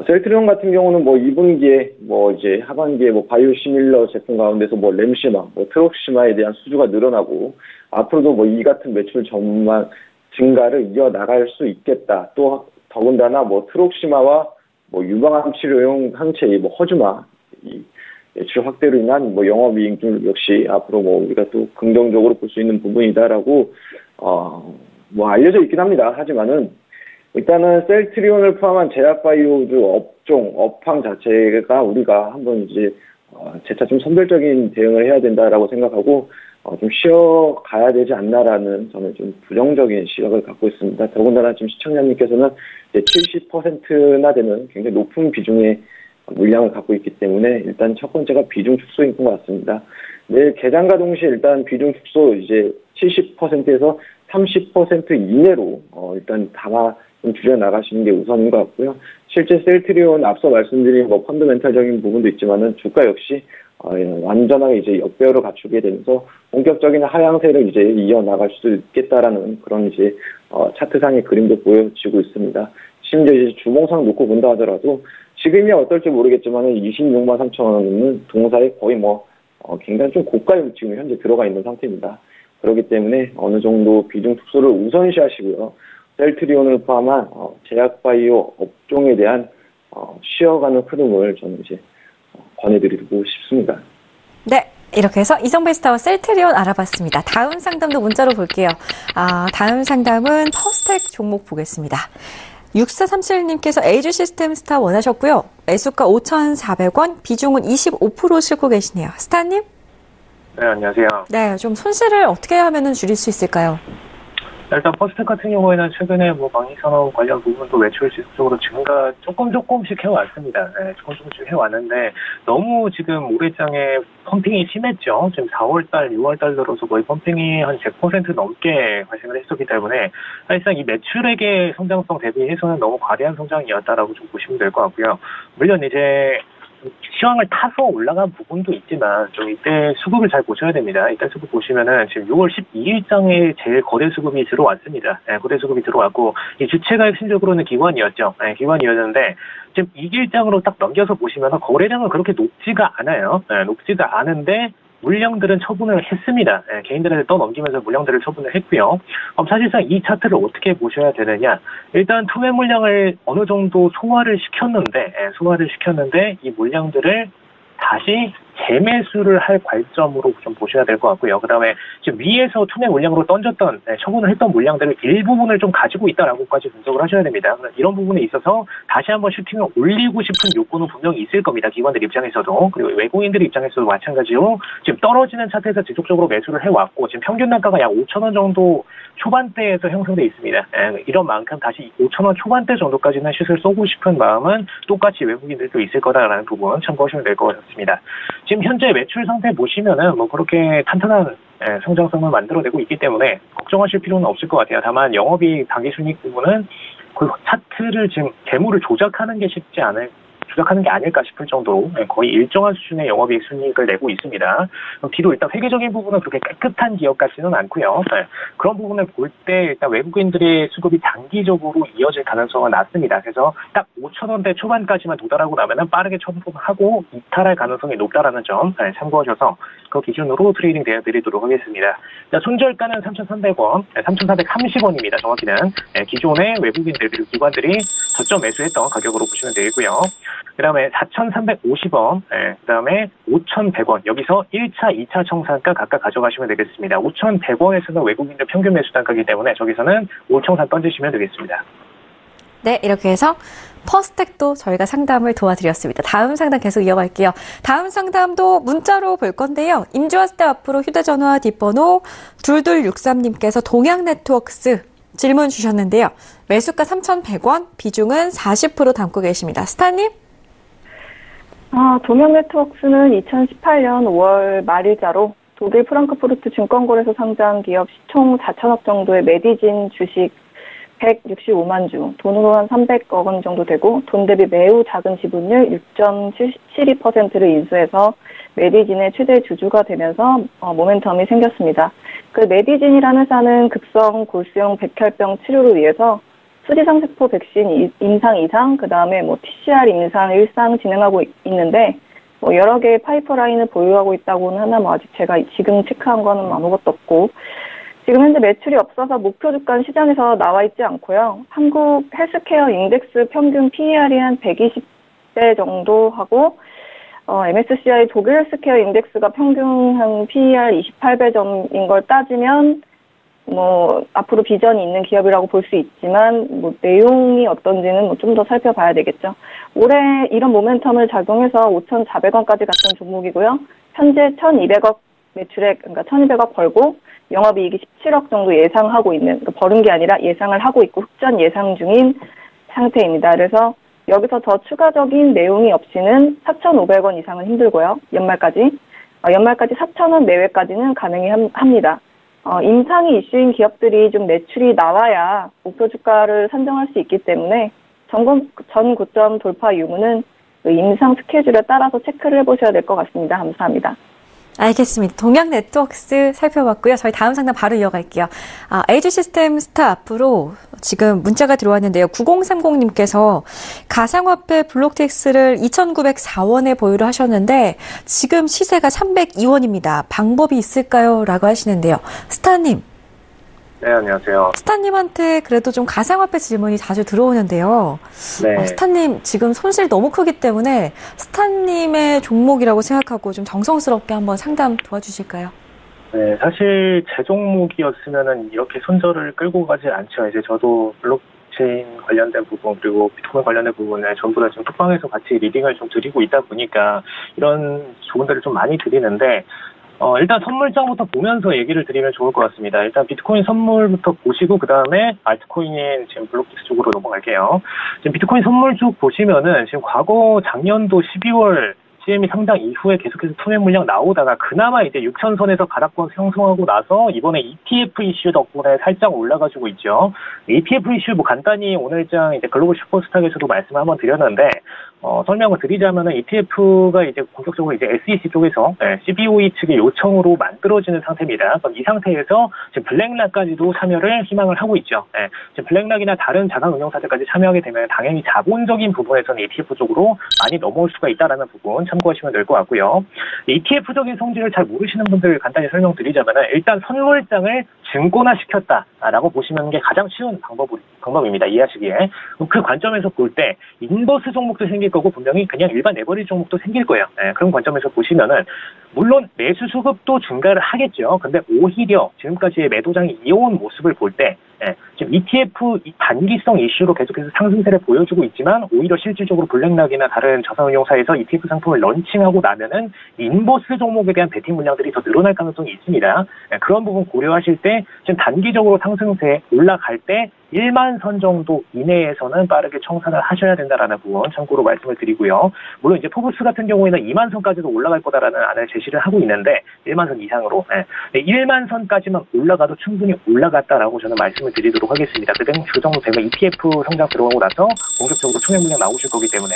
셀트리온 같은 경우는 2분기에 이제 하반기에 바이오시밀러 제품 가운데서 램시마, 트록시마에 대한 수주가 늘어나고 앞으로도 이 같은 매출 전망 증가를 이어나갈 수 있겠다. 또 더군다나 트록시마와 유방암 치료용 항체 허즈마 매출 확대로 인한 영업이익률 역시 앞으로 우리가 또 긍정적으로 볼 수 있는 부분이다라고 알려져 있긴 합니다. 하지만은 일단은 셀트리온을 포함한 제약바이오주 업황 자체가 우리가 한번 이제 재차 좀 선별적인 대응을 해야 된다라고 생각하고 좀 쉬어가야 되지 않나라는 저는 좀 부정적인 시각을 갖고 있습니다. 더군다나 지금 시청자님께서는 이제 70%나 되는 굉장히 높은 비중의 물량을 갖고 있기 때문에 일단 첫 번째가 비중 축소인 것 같습니다. 내일 개장과 동시에 일단 비중 축소 이제 70%에서 30% 이내로 일단 담아 좀 줄여나가시는 게 우선인 것 같고요. 실제 셀트리온 앞서 말씀드린 펀더멘탈적인 부분도 있지만은 주가 역시 완전하게 이제 역배열을 갖추게 되면서 본격적인 하향세를 이제 이어나갈 수도 있겠다라는 그런 이제 차트상의 그림도 보여지고 있습니다. 심지어 이제 주봉상 놓고 본다 하더라도 지금이 어떨지 모르겠지만은 26만 3천 원은 동사에 거의 굉장히 좀 고가에 지금 현재 들어가 있는 상태입니다. 그렇기 때문에 어느 정도 비중 축소를 우선시하시고요. 셀트리온을 포함한 제약바이오 업종에 대한 쉬어가는 흐름을 저는 이제 권해드리고 싶습니다. 네. 이렇게 해서 이성베스타와 셀트리온 알아봤습니다. 다음 상담도 문자로 볼게요. 다음 상담은 퍼스텍 종목 보겠습니다. 6437님께서 에이즈 시스템스타 원하셨고요. 매수가 5,400원, 비중은 25% 싣고 계시네요. 스타님? 네, 안녕하세요. 네, 좀 손실을 어떻게 하면 줄일 수 있을까요? 일단 퍼스텍 같은 경우에는 최근에 방위산업 관련 부분도 매출 지속적으로 증가 조금씩 해왔습니다. 네, 조금씩 해왔는데 너무 지금 올해장에 펌핑이 심했죠. 지금 4월달, 6월달 들어서 거의 펌핑이 한 100% 넘게 발생을 했었기 때문에 사실상 이 매출액의 성장성 대비해서는 너무 과대한 성장이었다라고 좀 보시면 될 것 같고요. 물론 이제 시황을 타서 올라간 부분도 있지만 좀 이때 수급을 잘 보셔야 됩니다. 이때 수급 보시면은 지금 6월 12일장에 제일 거래 수급이 들어왔습니다. 네, 거래 수급이 들어왔고 이 주체가 핵심적으로는 기관이었죠. 네, 기관이었는데 지금 2일장으로 딱 넘겨서 보시면은 거래량은 그렇게 높지가 않아요. 네, 높지가 않은데 물량들은 처분을 했습니다. 개인들한테 떠넘기면서 물량들을 처분을 했고요. 사실상 이 차트를 어떻게 보셔야 되느냐. 일단 투매 물량을 어느 정도 소화를 시켰는데 이 물량들을 다시 재매수를 할 관점으로 좀 보셔야 될 것 같고요. 그 다음에 지금 위에서 투매 물량으로 던졌던, 처분을 했던 물량들을 일부분을 좀 가지고 있다라고까지 분석을 하셔야 됩니다. 이런 부분에 있어서 다시 한번 슈팅을 올리고 싶은 욕구는 분명히 있을 겁니다. 기관들 입장에서도. 그리고 외국인들 입장에서도 마찬가지로 지금 떨어지는 차트에서 지속적으로 매수를 해왔고, 지금 평균 단가가 약 5,000원 정도 초반대에서 형성되어 있습니다. 이런 만큼 다시 5,000원 초반대 정도까지는 슛을 쏘고 싶은 마음은 똑같이 외국인들도 있을 거다라는 부분 참고하시면 될 것 같습니다. 지금 현재 매출 상태 보시면은 그렇게 탄탄한 성장성을 만들어내고 있기 때문에 걱정하실 필요는 없을 것 같아요. 다만 영업이익 당기순이익 부분은 그 차트를 지금 재물을 조작하는 게 아닐까 싶을 정도로 거의 일정한 수준의 영업이익 순이익을 내고 있습니다. 뒤로 일단 회계적인 부분은 그렇게 깨끗한 기업 같지는 않고요. 그런 부분을 볼 때 일단 외국인들의 수급이 장기적으로 이어질 가능성은 낮습니다. 그래서 딱 5,000원대 초반까지만 도달하고 나면은 빠르게 처분하고 이탈할 가능성이 높다라는 점 참고하셔서 그 기준으로 트레이딩 대해드리도록 하겠습니다. 손절가는 3,300원, 3,430원입니다. 정확히는 기존의 외국인들 그리고 기관들이 저점 매수했던 가격으로 보시면 되겠고요. 그 다음에 4,350원, 그 다음에 5,100원. 여기서 1차, 2차 청산가 각각 가져가시면 되겠습니다. 5,100원에서는 외국인들 평균 매수 단가이기 때문에 저기서는 5청산 던지시면 되겠습니다. 네, 이렇게 해서 퍼스텍도 저희가 상담을 도와드렸습니다. 다음 상담 계속 이어갈게요. 다음 상담도 문자로 볼 건데요. 임주환 스텝 앞으로 휴대전화 뒷번호 2263님께서 동양네트워크스 질문 주셨는데요. 매수가 3,100원, 비중은 40% 담고 계십니다. 스타님? 동양네트워크스는 2018년 5월 말일자로 독일 프랑크푸르트 증권거래소 상장 기업 시총 4천억 정도의 메디진 주식 165만 주, 돈으로 한 300억 원 정도 되고 돈 대비 매우 작은 지분율 6.72%를 인수해서 메디진의 최대 주주가 되면서 모멘텀이 생겼습니다. 그 메디진이라는 회사는 급성 골수형 백혈병 치료를 위해서 수지상세포 백신 임상 2상, 그 다음에 TCR 임상 1상 진행하고 있는데 여러 개의 파이프라인을 보유하고 있다고는 하나 아직 제가 지금 체크한 거는 아무것도 없고 지금 현재 매출이 없어서 목표 주가는 시장에서 나와 있지 않고요. 한국 헬스케어 인덱스 평균 PER이 한 120배 정도 하고 MSCI 독일 헬스케어 인덱스가 평균 한 PER 28배 점인 걸 따지면 앞으로 비전이 있는 기업이라고 볼 수 있지만 내용이 어떤지는 좀 더 살펴봐야 되겠죠. 올해 이런 모멘텀을 작용해서 5,400원까지 갔던 종목이고요. 현재 1,200억 매출액, 그러니까 1,200억 벌고 영업이익이 17억 정도 예상하고 있는, 그러니까 벌은 게 아니라 예상을 하고 있고 흑전 예상 중인 상태입니다. 그래서 여기서 더 추가적인 내용이 없이는 4,500원 이상은 힘들고요. 연말까지 4,000원 내외까지는 가능합니다. 임상이 이슈인 기업들이 좀 매출이 나와야 목표 주가를 산정할 수 있기 때문에 전 고점 돌파 유무는 임상 스케줄에 따라서 체크를 해보셔야 될 것 같습니다. 감사합니다. 알겠습니다. 동양네트워크스 살펴봤고요. 저희 다음 상담 바로 이어갈게요. LG시스템 스타 앞으로 지금 문자가 들어왔는데요. 9030님께서 가상화폐 블록텍스를 2,904원에 보유를 하셨는데 지금 시세가 302원입니다. 방법이 있을까요? 라고 하시는데요. 스타님. 네, 안녕하세요. 스타님한테 그래도 좀 가상화폐 질문이 자주 들어오는데요. 네. 스타님 지금 손실 너무 크기 때문에 스타님의 종목이라고 생각하고 좀 정성스럽게 한번 상담 도와주실까요? 네, 사실 제 종목이었으면은 이렇게 손절을 끌고 가지 않죠. 이제 저도 블록체인 관련된 부분 그리고 비트코인 관련된 부분에 전부 다 지금 톡방에서 같이 리딩을 좀 드리고 있다 보니까 이런 조언들을 좀 많이 드리는데 일단 선물장부터 보면서 얘기를 드리면 좋을 것 같습니다. 일단 비트코인 선물부터 보시고 그 다음에 알트코인인 지금 블록텍스 쪽으로 넘어갈게요. 지금 비트코인 선물 쪽 보시면은 지금 과거 작년도 12월 CME 상장 이후에 계속해서 투매 물량 나오다가 그나마 이제 6,000선에서 바닥권 형성하고 나서 이번에 ETF 이슈 덕분에 살짝 올라가지고 있죠. ETF 이슈 간단히 오늘장 이제 글로벌 슈퍼스탁에서도 말씀 한번 드렸는데 설명을 드리자면은 ETF가 이제 본격적으로 이제 SEC 쪽에서 CBOE 측의 요청으로 만들어지는 상태입니다. 그럼 이 상태에서 지금 블랙락까지도 참여를 희망을 하고 있죠. 지금 블랙락이나 다른 자산 운용사들까지 참여하게 되면 당연히 자본적인 부분에서는 ETF 쪽으로 많이 넘어올 수가 있다라는 부분 참고하시면 될 것 같고요. ETF적인 성질을 잘 모르시는 분들 간단히 설명드리자면은 일단 선물장을 증권화시켰다라고 보시는 게 가장 쉬운 방법입니다. 이해하시기에. 그 관점에서 볼 때 인버스 종목도 생길 거고 분명히 그냥 일반 레버리지 종목도 생길 거예요. 그런 관점에서 보시면은 물론 매수 수급도 증가를 하겠죠. 근데 오히려 지금까지의 매도장이 이어온 모습을 볼 때 지금 ETF 단기성 이슈로 계속해서 상승세를 보여주고 있지만 오히려 실질적으로 블랙락이나 다른 자산운용사에서 ETF 상품을 런칭하고 나면은 인버스 종목에 대한 베팅 물량들이 더 늘어날 가능성이 있습니다. 그런 부분 고려하실 때 지금 단기적으로 상승세 올라갈 때 1만 선 정도 이내에서는 빠르게 청산을 하셔야 된다라는 부분 참고로 말씀을 드리고요. 물론 이제 포브스 같은 경우에는 2만 선까지도 올라갈 거다라는 안을 제시를 하고 있는데 1만 선 이상으로 1만 선까지만 올라가도 충분히 올라갔다라고 저는 말씀을 드리도록 하겠습니다. 그 정도 되면 ETF 성장 들어가고 나서 본격적으로 총액 물량 나오실 거기 때문에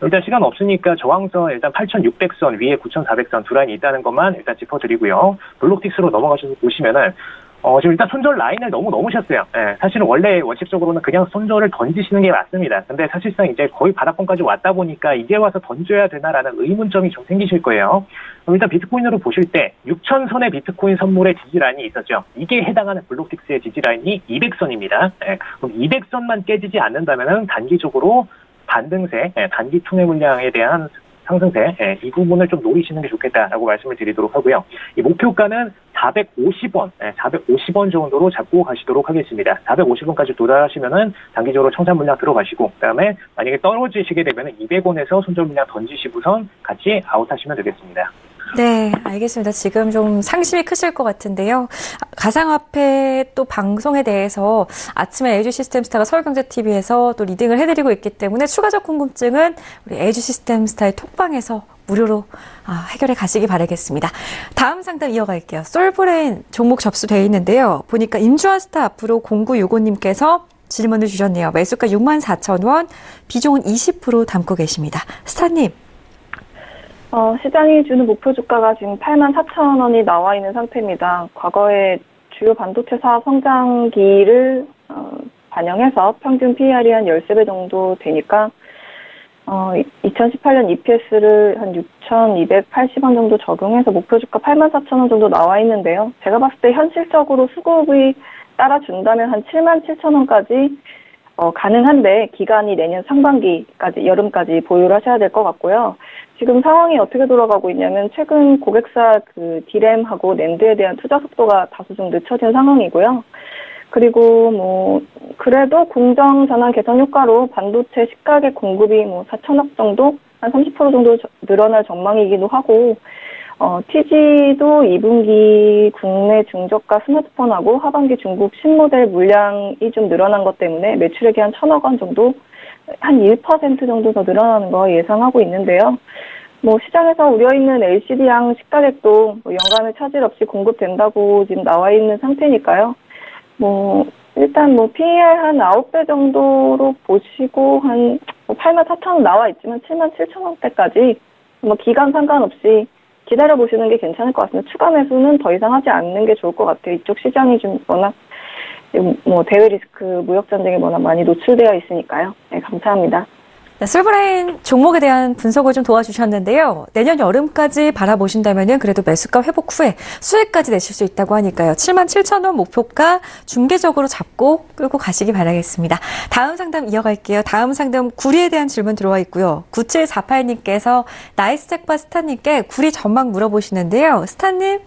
일단 시간 없으니까 저항선 일단 8,600선 위에 9,400선 두 라인이 있다는 것만 일단 짚어드리고요. 블록틱스로 넘어가셔서 보시면은 지금 일단 손절 라인을 너무 넘으셨어요. 사실은 원래 원칙적으로는 그냥 손절을 던지시는 게 맞습니다. 근데 사실상 이제 거의 바닥권까지 왔다 보니까 이제 와서 던져야 되나라는 의문점이 좀 생기실 거예요. 그럼 일단 비트코인으로 보실 때 6,000선의 비트코인 선물의 지지라인이 있었죠. 이게 해당하는 블록틱스의 지지라인이 200선입니다. 그럼 200선만 깨지지 않는다면은 단기적으로 반등세, 단기 총액 물량에 대한 상승세, 이 부분을 좀 노리시는 게 좋겠다라고 말씀을 드리도록 하고요. 이 목표가는 450원, 450원 정도로 잡고 가시도록 하겠습니다. 450원까지 도달하시면은 단기적으로 청산 물량 들어가시고, 그다음에 만약에 떨어지시게 되면은 200원에서 손절 물량 던지시고선 같이 아웃하시면 되겠습니다. 네, 알겠습니다. 지금 좀 상심이 크실 것 같은데요. 가상화폐 또 방송에 대해서 아침에 에이주시스템스타가 서울경제TV에서 또 리딩을 해드리고 있기 때문에 추가적 궁금증은 우리 에이주시스템스타의 톡방에서 무료로 해결해 가시기 바라겠습니다. 다음 상담 이어갈게요. 솔브레인 종목 접수되어 있는데요. 보니까 임주아스타 앞으로 0965님께서 질문을 주셨네요. 매수가 64,000원, 비중은 20% 담고 계십니다. 스타님. 시장이 주는 목표 주가가 지금 84,000원이 나와 있는 상태입니다. 과거에 주요 반도체 사업 성장기를 반영해서 평균 PER이 한 13배 정도 되니까 2018년 EPS를 한 6,280원 정도 적용해서 목표 주가 84,000원 정도 나와 있는데요. 제가 봤을 때 현실적으로 수급이 따라준다면 한 77,000원까지 가능한데 기간이 내년 상반기까지 여름까지 보유를 하셔야 될 것 같고요. 지금 상황이 어떻게 돌아가고 있냐면 최근 고객사 그 디램하고 낸드에 대한 투자 속도가 다소 좀 늦춰진 상황이고요. 그리고 그래도 공정 전환 개선 효과로 반도체 시가계 공급이 4천억 정도, 한 30% 정도 늘어날 전망이기도 하고, TG도 2분기 국내 중저가 스마트폰하고 하반기 중국 신모델 물량이 좀 늘어난 것 때문에 매출액이 한 1,000억 원 정도, 한 1% 정도 더 늘어나는 거 예상하고 있는데요. 시장에서 우려있는 LCD향 시가액도 연간의 차질 없이 공급된다고 지금 나와 있는 상태니까요. 일단 PER 한 9배 정도로 보시고 한 84,000원 나와 있지만 77,000원대까지 기간 상관없이 기다려보시는 게 괜찮을 것 같습니다. 추가 매수는 더 이상 하지 않는 게 좋을 것 같아요. 이쪽 시장이 좀 워낙 대외 리스크, 무역 전쟁에 워낙 많이 노출되어 있으니까요. 네, 감사합니다. 네, 솔브레인 종목에 대한 분석을 좀 도와주셨는데요. 내년 여름까지 바라보신다면은 그래도 매수가 회복 후에 수익까지 내실 수 있다고 하니까요. 77,000원 목표가 중계적으로 잡고 끌고 가시기 바라겠습니다. 다음 상담 이어갈게요. 다음 상담 구리에 대한 질문 들어와 있고요. 9748님께서 나이스텍과 스타님께 구리 전망 물어보시는데요. 스타님?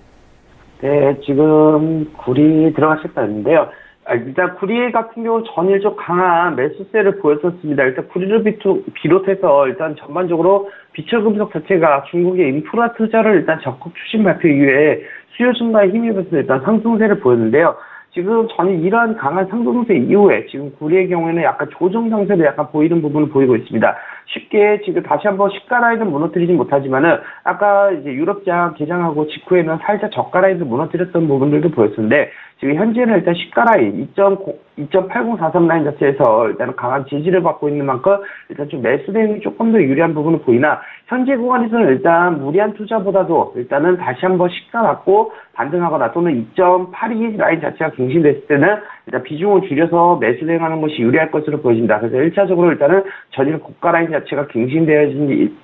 네, 지금 구리 들어가실 거 있는데요. 일단 구리 같은 경우 전일 좀 강한 매수세를 보였었습니다. 일단 구리를 비롯해서 일단 전반적으로 비철금속 자체가 중국의 인프라 투자를 일단 적극 추진 발표 이후에 수요 증가에 힘입어서 일단 상승세를 보였는데요. 지금 저는 이러한 강한 상승세 이후에 지금 구리의 경우에는 약간 조정 상세도 약간 보이는 부분을 보이고 있습니다. 쉽게 지금 다시 한번 시가 라인은 무너뜨리진 못하지만은 아까 이제 유럽장 개장하고 직후에는 살짝 저가 라인을 무너뜨렸던 부분들도 보였는데 지금 현재는 일단 시가 라인 2.8043 라인 자체에서 일단은 강한 지지를 받고 있는 만큼 일단 좀 매수 대응이 조금 더 유리한 부분은 보이나 현재 구간에서는 일단 무리한 투자보다도 일단은 다시 한번 시가 받고 반등하거나 또는 2.82 라인 자체가 갱신됐을 때는 일단 비중을 줄여서 매수 대응하는 것이 유리할 것으로 보여집니다. 그래서 1차적으로 일단은 전일 고가 라인 자체가 갱신되는지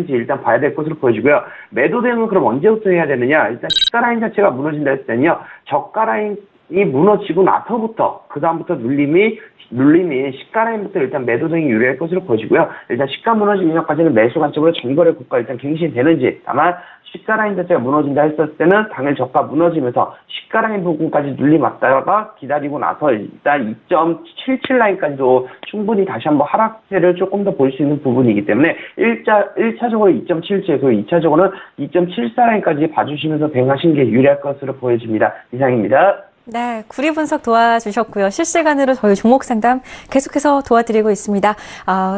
일단 봐야 될 것으로 보여지고요. 매도 대응은 그럼 언제부터 해야 되느냐? 일단 시가 라인 자체가 무너진다 했을 때는요. 저가 라인이 무너지고 나서부터 그 다음부터 눌림이 시가 라인부터 일단 매도 등이 유리할 것으로 보여지고요. 일단 시가 무너지기 전까지는 매수 관점으로 전거래 고가 일단 갱신되는지 다만 시가 라인 자체가 무너진다 했을 때는 당일 저가 무너지면서 시가 라인 부분까지 눌림 왔다가 기다리고 나서 일단 2.77 라인까지도 충분히 다시 한번 하락세를 조금 더 볼 수 있는 부분이기 때문에 1차적으로 2.77 그리고 2차적으로는 2.74 라인까지 봐주시면서 대응하시는 게 유리할 것으로 보여집니다. 이상입니다. 네, 구리 분석 도와주셨고요. 실시간으로 저희 종목 상담 계속해서 도와드리고 있습니다.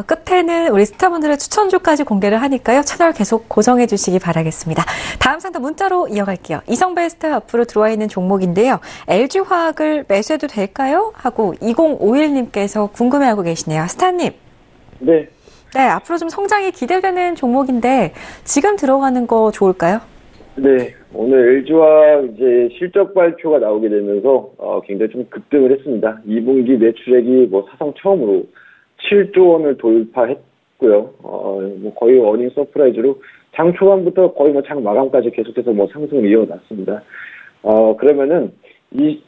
끝에는 우리 스타분들의 추천주까지 공개를 하니까요. 채널 계속 고정해 주시기 바라겠습니다. 다음 상담 문자로 이어갈게요. 이성베스트 앞으로 들어와 있는 종목인데요. LG화학을 매수해도 될까요? 하고 2051님께서 궁금해하고 계시네요. 스타님. 네. 네, 앞으로 좀 성장이 기대되는 종목인데 지금 들어가는 거 좋을까요? 네, 오늘 LG화 이제 실적 발표가 나오게 되면서 굉장히 좀 급등을 했습니다. 2분기 매출액이 사상 처음으로 7조 원을 돌파했고요. 거의 어닝 서프라이즈로 장 초반부터 거의 장 마감까지 계속해서 상승을 이어났습니다. 그러면은 이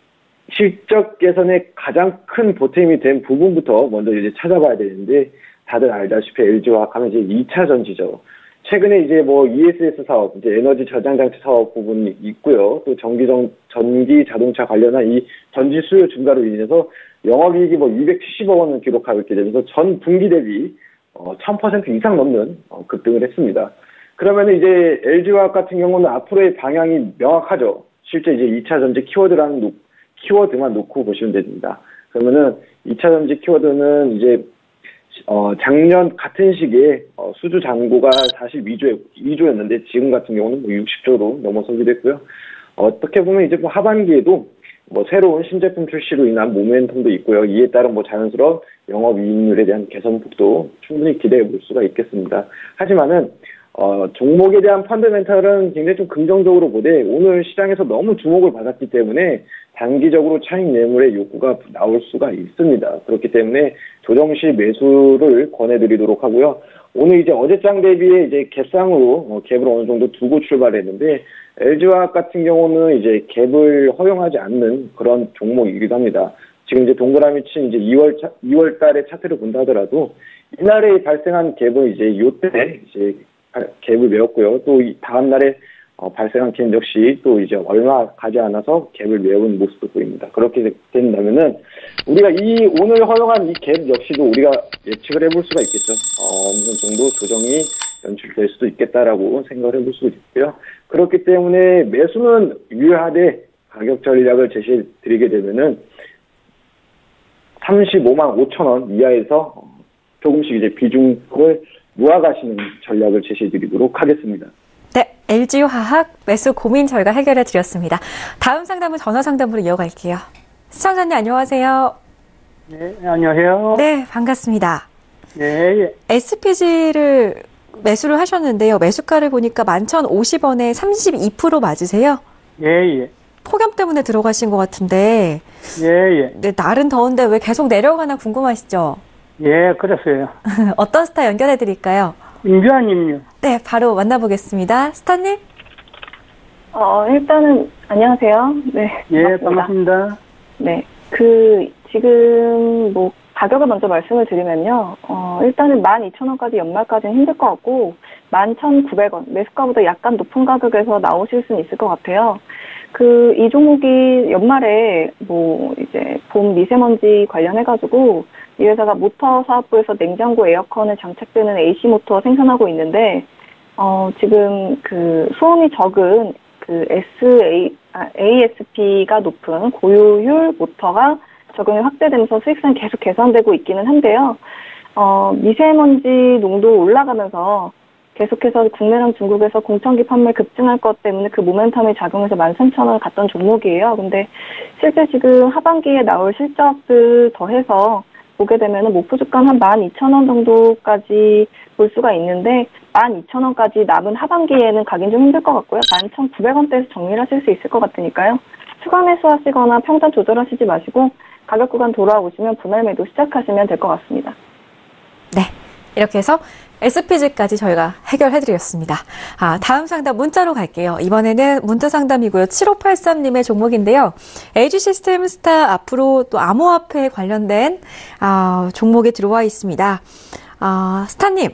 실적 개선의 가장 큰 보탬이 된 부분부터 먼저 이제 찾아봐야 되는데 다들 알다시피 LG화학 하면 이제 2차 전지죠. 최근에 이제 ESS 사업, 이제 에너지 저장 장치 사업 부분이 있고요. 또 전기 자동차 관련한 이 전지 수요 증가로 인해서 영업이익이 270억 원을 기록하고 있게 되면서 전 분기 대비 1000% 이상 넘는 급등을 했습니다. 그러면 이제 LG화학 같은 경우는 앞으로의 방향이 명확하죠. 실제 이제 2차 전지 키워드만 놓고 보시면 됩니다. 그러면은 2차 전지 키워드는 이제 작년 같은 시기에 수주 잔고가 사실 2조였는데 지금 같은 경우는 60조로 넘어서기도 했고요. 어떻게 보면 이제 하반기에도 새로운 신제품 출시로 인한 모멘텀도 있고요. 이에 따른 자연스러운 영업이익률에 대한 개선폭도 충분히 기대해 볼 수가 있겠습니다. 하지만은 종목에 대한 펀더멘털은 굉장히 좀 긍정적으로 보되 오늘 시장에서 너무 주목을 받았기 때문에 단기적으로 차익 매물의 욕구가 나올 수가 있습니다. 그렇기 때문에 조정 시 매수를 권해드리도록 하고요. 오늘 이제 어제장 대비에 이제 갭상으로 갭을 어느 정도 두고 출발했는데 LG화학 같은 경우는 이제 갭을 허용하지 않는 그런 종목이기도 합니다. 지금 이제 동그라미 친 이제 2월 달에 차트를 본다 하더라도 이날에 발생한 갭은 이제 요때 이제 갭을 메웠고요. 또 다음 날에 발생한 갭 역시 또 이제 얼마 가지 않아서 갭을 메운 모습도 보입니다. 그렇게 된다면은 우리가 오늘 허용한 이 갭 역시도 우리가 예측을 해볼 수가 있겠죠. 어느 정도 조정이 연출될 수도 있겠다라고 생각을 해볼 수도 있고요. 그렇기 때문에 매수는 유효하되 가격 전략을 제시해 드리게 되면은 35만 5천 원 이하에서 조금씩 이제 비중을 모아가시는 전략을 제시해 드리도록 하겠습니다. 네, LG화학 매수 고민 저희가 해결해 드렸습니다. 다음 상담은 전화 상담으로 이어갈게요. 시청자님 안녕하세요. 네, 안녕하세요. 네, 반갑습니다. 네, SPG를 매수를 하셨는데요. 매수가를 보니까 11,050원에 32% 맞으세요? 예. 폭염 때문에 들어가신 것 같은데. 예. 네, 날은 더운데 왜 계속 내려가나 궁금하시죠? 예, 그랬어요. 어떤 스타 연결해 드릴까요? 임주환님요. 네, 바로 만나보겠습니다. 스타님? 일단은, 안녕하세요. 네. 예, 반갑습니다. 네. 지금, 가격을 먼저 말씀을 드리면요. 일단은 12,000원까지 연말까지는 힘들 것 같고, 11,900원, 매수가보다 약간 높은 가격에서 나오실 수는 있을 것 같아요. 이 종목이 연말에, 이제, 봄 미세먼지 관련해가지고, 이 회사가 모터 사업부에서 냉장고 에어컨을 장착되는 AC 모터 생산하고 있는데, 지금 소음이 적은 ASP가 높은 고효율 모터가 적용이 확대되면서 수익성이 계속 개선되고 있기는 한데요. 미세먼지 농도 올라가면서 계속해서 국내랑 중국에서 공청기 판매 급증할 것 때문에 그 모멘텀이 작용해서 13,000원을 갔던 종목이에요. 근데 실제 지금 하반기에 나올 실적들 더해서 보게 되면 목표 주가는 한 12,000원 정도까지 볼 수가 있는데 12,000원까지 남은 하반기에는 가긴 좀 힘들 것 같고요. 11,900원대에서 정리를 하실 수 있을 것 같으니까요. 추가 매수하시거나 평단 조절하시지 마시고 가격 구간 돌아오시면 분할 매도 시작하시면 될 것 같습니다. 네, 이렇게 해서 SPG까지 저희가 해결해드렸습니다. 다음 상담 문자로 갈게요. 이번에는 문자 상담이고요. 7583님의 종목인데요. LG 시스템스타 앞으로 또 암호화폐 관련된 종목에 들어와 있습니다. 스타님.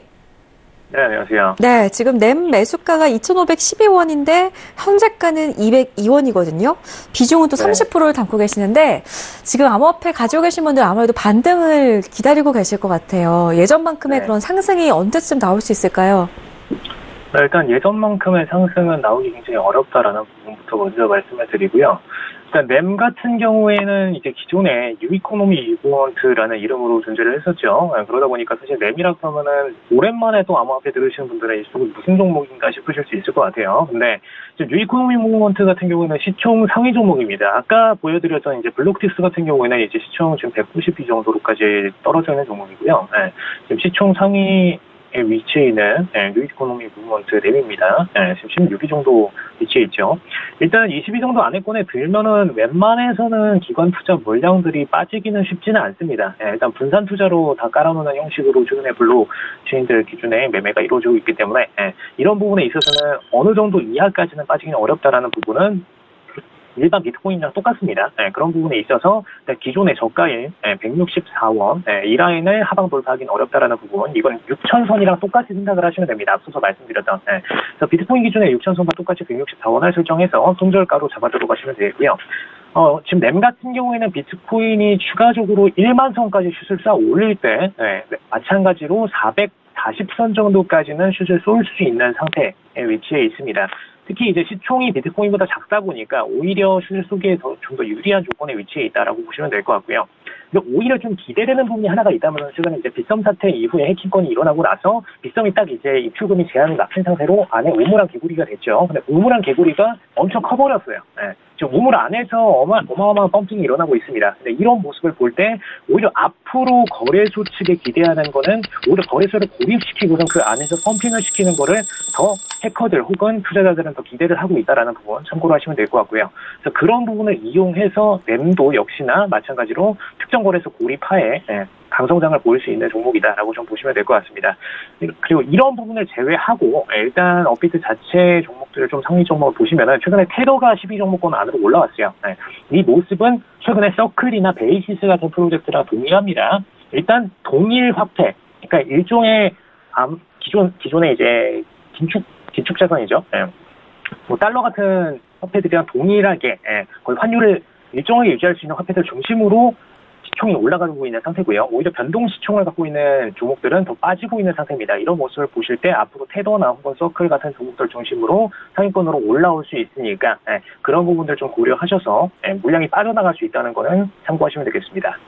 네, 안녕하세요. 네, 지금 램 매수가가 2,512원인데 현재가는 202원이거든요. 비중은 또 30%를 담고 계시는데 지금 암호화폐 가지고 계신 분들 아무래도 반등을 기다리고 계실 것 같아요. 예전만큼의 그런 상승이 언제쯤 나올 수 있을까요? 일단 예전만큼의 상승은 나오기 굉장히 어렵다라는 부분부터 먼저 말씀을 드리고요. 일단 램 같은 경우에는 이제 기존에 뉴이코노미 이버먼트라는 이름으로 존재를 했었죠. 그러다 보니까 사실 램이라고 하면은 오랜만에 또 암호화폐 들으시는 분들은 이게 무슨 종목인가 싶으실 수 있을 것 같아요. 근데 뉴이코노미 이버먼트 같은 경우에는 시총 상위 종목입니다. 아까 보여드렸던 이제 블록티스 같은 경우에는 이제 시총 지금 192 정도로까지 떨어져 있는 종목이고요. 지금 시총 상위 위치에 있는 뉴이코노미 무브먼트 램입니다. 지금 16위 정도 위치에 있죠. 일단 20위 정도 안에권에 들면은 웬만해서는 기관 투자 물량들이 빠지기는 쉽지는 않습니다. 일단 분산 투자로 다 깔아놓는 형식으로 최근에 블록체인들 기준에 매매가 이루어지고 있기 때문에 이런 부분에 있어서는 어느 정도 이하까지는 빠지기는 어렵다라는 부분은 일반 비트코인이랑 똑같습니다. 그런 부분에 있어서 기존의 저가인 164원 이 라인을 하방 돌파하기는 어렵다라는 부분, 이건 6,000선이랑 똑같이 생각을 하시면 됩니다. 앞서서 말씀드렸던 그래서 비트코인 기준의 6,000선과 똑같이 164원을 설정해서 손절가로 잡아 들어가시면 되고요. 지금 램 같은 경우에는 비트코인이 추가적으로 1만 선까지 슛을 쌓아 올릴 때 마찬가지로 440선 정도까지는 슛을 쏠 수 있는 상태의 위치에 있습니다. 특히 이제 시총이 비트코인보다 작다 보니까 오히려 슛을 쏘기에 좀 더 유리한 조건에 위치해 있다라고 보시면 될 것 같고요. 근데 오히려 좀 기대되는 부분이 하나가 있다면 최근에 이제 빗썸 사태 이후에 해킹건이 일어나고 나서 빗썸이 딱 이제 입출금이 제한을 막힌 상태로 안에 우물안 개구리가 됐죠. 근데 우물안 개구리가 엄청 커버렸어요. 지금 우물 안에서 어마어마한 펌핑이 일어나고 있습니다. 근데 이런 모습을 볼 때 오히려 앞으로 거래소 측에 기대하는 거는 오히려 거래소를 고립시키고선 그 안에서 펌핑을 시키는 거를 더 해커들 혹은 투자자들은 더 기대를 하고 있다라는 부분 참고로 하시면 될 것 같고요. 그래서 그런 부분을 이용해서 램도 역시나 마찬가지로 특정 거래소 고립하에 강성장을 보일 수 있는 종목이다라고 좀 보시면 될 것 같습니다. 그리고 이런 부분을 제외하고 일단 업비트 자체 종목들을 좀 상위 종목을 보시면은 최근에 테러가 12종목권 안으로 올라왔어요. 이 모습은 최근에 서클이나 베이시스 같은 프로젝트랑 동일합니다. 일단 동일 화폐, 그러니까 일종의 기존의 이제 기축 자산이죠. 뭐 달러 같은 화폐들이랑 동일하게 거의 환율을 일정하게 유지할 수 있는 화폐들 중심으로 시총이 올라가고 있는 상태고요. 오히려 변동 시총을 갖고 있는 종목들은 더 빠지고 있는 상태입니다. 이런 모습을 보실 때 앞으로 테더나 혹은 서클 같은 종목들 중심으로 상위권으로 올라올 수 있으니까 그런 부분들 좀 고려하셔서 물량이 빠져나갈 수 있다는 거는 참고하시면 되겠습니다.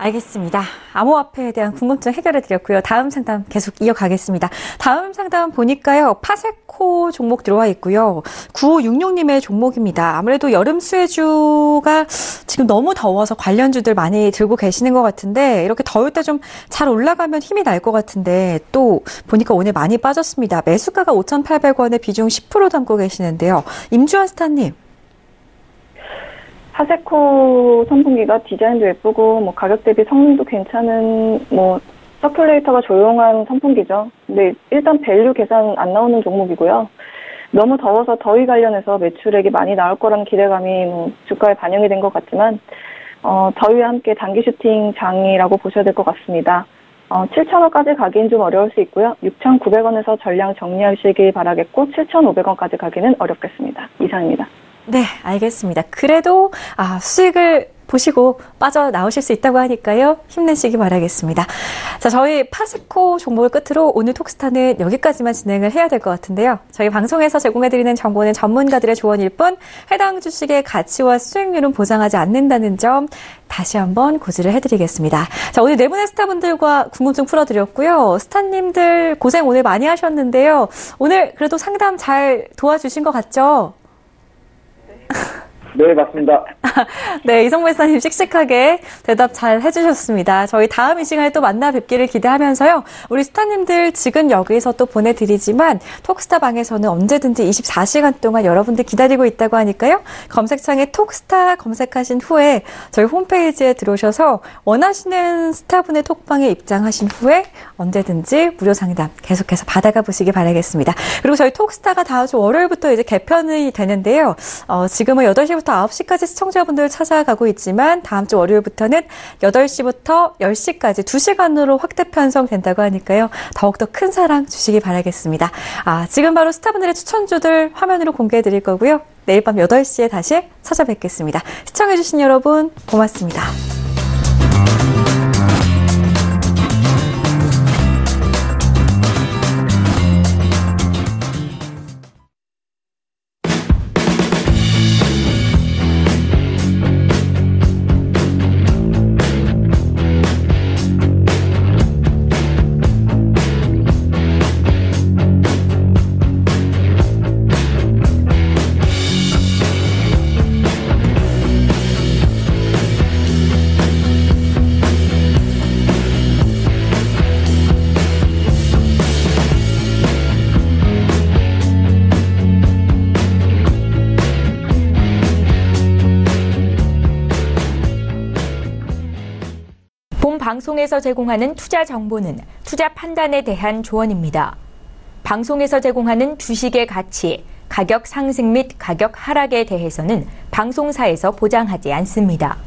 알겠습니다. 암호화폐에 대한 궁금증 해결해 드렸고요. 다음 상담 계속 이어가겠습니다. 다음 상담 보니까요. 파세코 종목 들어와 있고요. 9566님의 종목입니다. 아무래도 여름 수혜주가 지금 너무 더워서 관련주들 많이 들고 계시는 것 같은데 이렇게 더울 때 좀 잘 올라가면 힘이 날 것 같은데 또 보니까 오늘 많이 빠졌습니다. 매수가가 5,800원에 비중 10% 담고 계시는데요. 임주환 스타님. 파세코 선풍기가 디자인도 예쁘고 뭐 가격 대비 성능도 괜찮은 뭐 서큘레이터가 조용한 선풍기죠. 근데 일단 밸류 계산 안 나오는 종목이고요. 너무 더워서 더위 관련해서 매출액이 많이 나올 거라는 기대감이 뭐 주가에 반영이 된 것 같지만 더위와 함께 단기 슈팅 장이라고 보셔야 될 것 같습니다. 7,000원까지 가기는 좀 어려울 수 있고요. 6,900원에서 전량 정리하시길 바라겠고 7,500원까지 가기는 어렵겠습니다. 이상입니다. 네, 알겠습니다. 그래도 수익을 보시고 빠져나오실 수 있다고 하니까요. 힘내시기 바라겠습니다. 자, 저희 파스코 종목을 끝으로 오늘 톡스타는 여기까지만 진행을 해야 될 것 같은데요. 저희 방송에서 제공해드리는 정보는 전문가들의 조언일 뿐 해당 주식의 가치와 수익률은 보장하지 않는다는 점 다시 한번 고지를 해드리겠습니다. 자, 오늘 네 분의 스타분들과 궁금증 풀어드렸고요. 스타님들 고생 오늘 많이 하셨는데요. 오늘 그래도 상담 잘 도와주신 것 같죠? 네, 맞습니다. 네, 이성배 스타님 씩씩하게 대답 잘 해주셨습니다. 저희 다음 이 시간에 또 만나 뵙기를 기대하면서요. 우리 스타님들 지금 여기서 또 보내드리지만 톡스타 방에서는 언제든지 24시간 동안 여러분들 기다리고 있다고 하니까요. 검색창에 톡스타 검색하신 후에 저희 홈페이지에 들어오셔서 원하시는 스타분의 톡방에 입장하신 후에 언제든지 무료 상담 계속해서 받아가 보시기 바라겠습니다. 그리고 저희 톡스타가 다음 주 월요일부터 이제 개편이 되는데요. 지금은 8시부터 9시까지 시청자분들 찾아가고 있지만 다음 주 월요일부터는 8시부터 10시까지 2시간으로 확대 편성된다고 하니까요. 더욱더 큰 사랑 주시기 바라겠습니다. 지금 바로 스타분들의 추천주들 화면으로 공개해 드릴 거고요. 내일 밤 8시에 다시 찾아뵙겠습니다. 시청해주신 여러분 고맙습니다. 본 방송에서 제공하는 투자 정보는 투자 판단에 대한 조언입니다. 방송에서 제공하는 주식의 가치, 가격 상승 및 가격 하락에 대해서는 방송사에서 보장하지 않습니다.